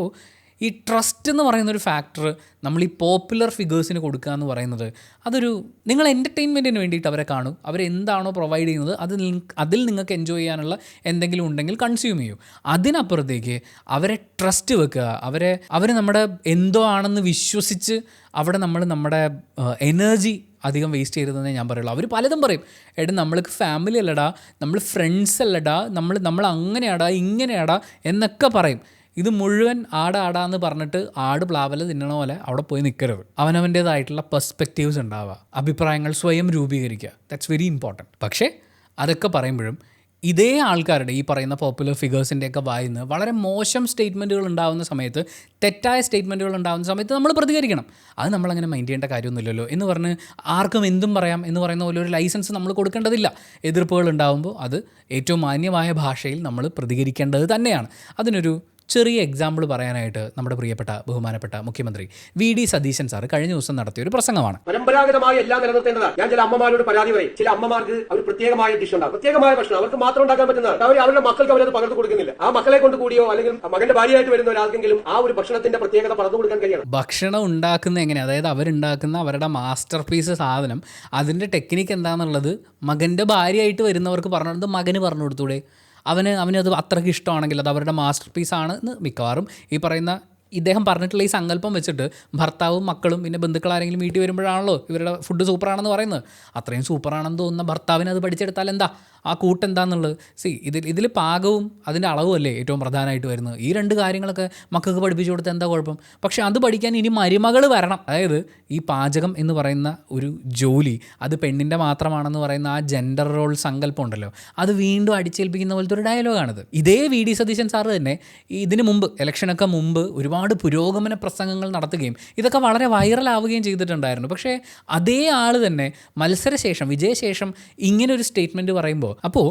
ഈ ട്രസ്റ്റ് എന്ന് പറയുന്നൊരു ഫാക്ടർ നമ്മൾ ഈ പോപ്പുലർ ഫിഗേഴ്സിന് കൊടുക്കുക എന്ന് പറയുന്നത് അതൊരു നിങ്ങൾ എൻ്റർടൈൻമെൻറ്റിന് വേണ്ടിയിട്ട് അവരെ കാണും. അവരെന്താണോ പ്രൊവൈഡ് ചെയ്യുന്നത് അതിൽ നിങ്ങൾക്ക് എൻജോയ് ചെയ്യാനുള്ള എന്തെങ്കിലും ഉണ്ടെങ്കിൽ കൺസ്യൂം ചെയ്യൂ. അതിനപ്പുറത്തേക്ക് അവരെ ട്രസ്റ്റ് വെക്കുക, അവർ നമ്മുടെ എന്തോ ആണെന്ന് വിശ്വസിച്ച് അവിടെ നമ്മുടെ എനർജി അധികം വേസ്റ്റ് ചെയ്തതെന്നേ ഞാൻ പറയുള്ളൂ. അവർ പലതും പറയും, എടാ നമ്മൾക്ക് ഫാമിലി അല്ലടാ, നമ്മൾ ഫ്രണ്ട്സ് അല്ലടാ, നമ്മൾ അങ്ങനെയാടാ ഇങ്ങനെയാടാ എന്നൊക്കെ പറയും. ഇത് മുഴുവൻ ആടാന്ന് പറഞ്ഞിട്ട് ആട് പ്ലാവല തിന്നണ പോലെ അവിടെ പോയി നിൽക്കരുത്. അവനവൻ്റേതായിട്ടുള്ള പെർസ്പെക്റ്റീവ്സ് ഉണ്ടാവുക, അഭിപ്രായങ്ങൾ സ്വയം രൂപീകരിക്കുക. That's very important. പക്ഷേ അതൊക്കെ പറയുമ്പോഴും ഇതേ ആൾക്കാരുടെ ഈ പറയുന്ന പോപ്പുലർ ഫിഗേഴ്സിൻ്റെയൊക്കെ വായിന്ന് വളരെ മോശം സ്റ്റേറ്റ്മെൻറ്റുകൾ ഉണ്ടാകുന്ന സമയത്ത്, തെറ്റായ സ്റ്റേറ്റ്മെൻറ്റുകൾ ഉണ്ടാകുന്ന സമയത്ത് നമ്മൾ പ്രതികരിക്കണം. അത് നമ്മളങ്ങനെ മൈൻഡ് ചെയ്യേണ്ട കാര്യമൊന്നുമില്ലല്ലോ എന്ന് പറഞ്ഞ് ആർക്കും എന്തും പറയാം എന്ന് പറയുന്ന പോലെ ഒരു ലൈസൻസ് നമ്മൾ കൊടുക്കേണ്ടതില്ല. എതിർപ്പുകൾ ഉണ്ടാകുമ്പോൾ അത് ഏറ്റവും മാന്യമായ ഭാഷയിൽ നമ്മൾ പ്രതികരിക്കേണ്ടത് തന്നെയാണ്. അതിനൊരു ചെറിയ എക്സാമ്പിൾ പറയാനായിട്ട് നമ്മുടെ പ്രിയപ്പെട്ട ബഹുമാനപ്പെട്ട മുഖ്യമന്ത്രി VD സതീശൻ സാർ കഴിഞ്ഞ ദിവസം നടത്തിയ ഒരു പ്രസംഗമാണ്. പരമ്പരാഗതമായി എല്ലാം നിലനിർത്തേണ്ടതാണ്. ഞാൻ ചില അമ്മമാരോട് പരാതി പറയും, ചില അമ്മമാർക്ക് അവർ പ്രത്യേകമായ ഡിഷ് ഉണ്ടാകും, പ്രത്യേകമായ ഭക്ഷണം അവർക്ക് മാത്രം ഉണ്ടാക്കാൻ പറ്റുന്നതാണ്. അവരുടെ മക്കൾക്ക് അവരത് പകർന്നു കൊടുക്കുന്നില്ല. ആ മക്കളെ കൊണ്ട് കൂടിയോ അല്ലെങ്കിൽ മകന്റെ ഭാര്യയായിട്ട് വരുന്ന ഒരാൾക്കെങ്കിലും ആ ഒരു ഭക്ഷണത്തിന്റെ പ്രത്യേകത പകർന്നു കൊടുക്കാൻ കഴിയണം. ഭക്ഷണം ഉണ്ടാക്കുന്ന എങ്ങനെ, അതായത് അവരുണ്ടാക്കുന്ന അവരുടെ മാസ്റ്റർ പീസ് സാധനം അതിൻ്റെ ടെക്നിക്ക് എന്താണെന്നുള്ളത് മകൻ്റെ ഭാര്യയായിട്ട് വരുന്നവർക്ക് പറഞ്ഞത് മകന് പറഞ്ഞു കൊടുത്തൂടെ? അവനത് അത്രയ്ക്ക് ഇഷ്ടമാണെങ്കിൽ അത് അവരുടെ മാസ്റ്റർ പീസാണ് എന്ന് മിക്കവാറും ഈ പറയുന്ന ഇദ്ദേഹം പറഞ്ഞിട്ടുള്ള ഈ സങ്കല്പം വെച്ചിട്ട് ഭർത്താവും മക്കളും പിന്നെ ബന്ധുക്കളാരെങ്കിലും വീട്ടിൽ വരുമ്പോഴാണല്ലോ ഇവരുടെ ഫുഡ് സൂപ്പറാണെന്ന് പറയുന്നത്. അത്രയും സൂപ്പറാണെന്ന് തോന്നുന്ന ഭർത്താവിന് അത് പഠിച്ചെടുത്താൽ എന്താ, ആ കൂട്ടെന്താന്നുള്ളത്. ഇതിൽ പാകവും അതിൻ്റെ അളവും അല്ലേ ഏറ്റവും പ്രധാനമായിട്ട് വരുന്നത്. ഈ രണ്ട് കാര്യങ്ങളൊക്കെ മക്കൾക്ക് പഠിപ്പിച്ചു കൊടുത്താൽ എന്താ കുഴപ്പം? പക്ഷേ അത് പഠിക്കാൻ ഇനി മരുമകൾ വരണം. അതായത് ഈ പാചകം എന്ന് പറയുന്ന ഒരു ജോലി അത് പെണ്ണിൻ്റെ മാത്രമാണെന്ന് പറയുന്ന ആ ജെൻഡർ റോൾ സങ്കല്പം ഉണ്ടല്ലോ, അത് വീണ്ടും അടിച്ചേൽപ്പിക്കുന്ന പോലത്തെ ഒരു ഡയലോഗാണിത്. ഇതേ VD സതീശൻ സാറ് തന്നെ ഇതിന് മുമ്പ് ഇലക്ഷനൊക്കെ മുമ്പ് ഒരുപാട് പുരോഗമന പ്രസംഗങ്ങൾ നടത്തുകയും ഇതൊക്കെ വളരെ വൈറലാവുകയും ചെയ്തിട്ടുണ്ടായിരുന്നു. പക്ഷേ അതേ ആൾ തന്നെ മത്സരശേഷം വിജയശേഷം ഇങ്ങനൊരു സ്റ്റേറ്റ്മെൻറ്റ് പറയുമ്പോൾ അപ്പോൾ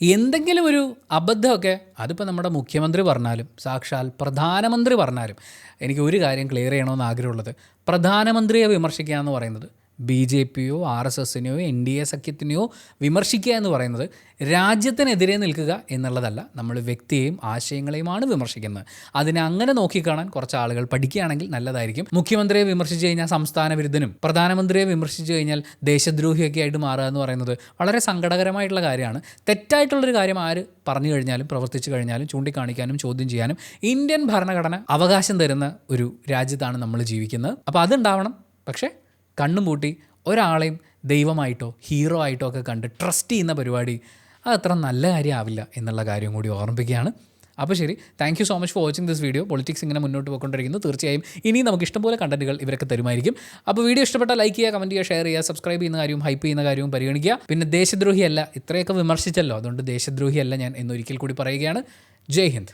എന്തെങ്കിലും ഒരു അബദ്ധമൊക്കെ അതിപ്പോൾ നമ്മുടെ മുഖ്യമന്ത്രി പറഞ്ഞാലും സാക്ഷാൽ പ്രധാനമന്ത്രി പറഞ്ഞാലും എനിക്ക് ഒരു കാര്യം ക്ലിയർ ചെയ്യണമെന്ന് ആഗ്രഹമുള്ളത്, പ്രധാനമന്ത്രിയെ വിമർശിക്കുക എന്ന് പറയുന്നത് BJPയോ RSSനെയോ NDA സഖ്യത്തിനെയോ വിമർശിക്കുക എന്ന് പറയുന്നത് രാജ്യത്തിനെതിരെ നിൽക്കുക എന്നുള്ളതല്ല. നമ്മൾ വ്യക്തിയെയും ആശയങ്ങളെയുമാണ് വിമർശിക്കുന്നത്. അതിനെ അങ്ങനെ നോക്കിക്കാണാൻ കുറച്ച് ആളുകൾ പഠിക്കുകയാണെങ്കിൽ നല്ലതായിരിക്കും. മുഖ്യമന്ത്രിയെ വിമർശിച്ച് കഴിഞ്ഞാൽ സംസ്ഥാന വിരുദ്ധനും പ്രധാനമന്ത്രിയെ വിമർശിച്ച് കഴിഞ്ഞാൽ ദേശദ്രോഹിയൊക്കെ ആയിട്ട് മാറുക എന്ന് പറയുന്നത് വളരെ സങ്കടകരമായിട്ടുള്ള കാര്യമാണ്. തെറ്റായിട്ടുള്ളൊരു കാര്യം ആര് പറഞ്ഞു കഴിഞ്ഞാലും പ്രവർത്തിച്ചു കഴിഞ്ഞാലും ചൂണ്ടിക്കാണിക്കാനും ചോദ്യം ചെയ്യാനും ഇന്ത്യൻ ഭരണഘടന അവകാശം തരുന്ന ഒരു രാജ്യത്താണ് നമ്മൾ ജീവിക്കുന്നത്. അപ്പോൾ അതുണ്ടാവണം. പക്ഷേ കണ്ണും പൂട്ടി ഒരാളെയും ദൈവമായിട്ടോ ഹീറോ ആയിട്ടോ ഒക്കെ കണ്ട് ട്രസ്റ്റ് ചെയ്യുന്ന പരിപാടി അതത്ര നല്ല കാര്യമാവില്ല എന്നുള്ള കാര്യം കൂടി ഓർമ്മിപ്പിക്കുകയാണ്. അപ്പോൾ ശരി, thank you so much for watching this video. Politics ഇങ്ങനെ മുന്നോട്ട് പോയിക്കൊണ്ടിരിക്കുന്നു. തീർച്ചയായും ഇനി നമുക്ക് ഇഷ്ടംപോലെ കണ്ടന്റുകൾ ഇവരൊക്കെ തരുമായിരിക്കും. അപ്പോൾ വീഡിയോ ഇഷ്ടപ്പെട്ടാൽ ലൈക്ക് ചെയ്യുക, കമൻറ്റ് ചെയ്യുക, ഷെയർ ചെയ്യുക, സബ്സ്ക്രൈബ് ചെയ്യുന്ന കാര്യവും ഹൈപ്പ് ചെയ്യുന്ന കാര്യവും പരിഗണിക്കുക. പിന്നെ ദേശദ്രോഹിയല്ല, ഇത്രയൊക്കെ വിമർശിച്ചല്ലോ, അതുകൊണ്ട് ദേശദ്രോഹിയല്ല ഞാൻ എന്നൊരിക്കൽ കൂടി പറയുകയാണ്. ജയ് ഹിന്ദ്.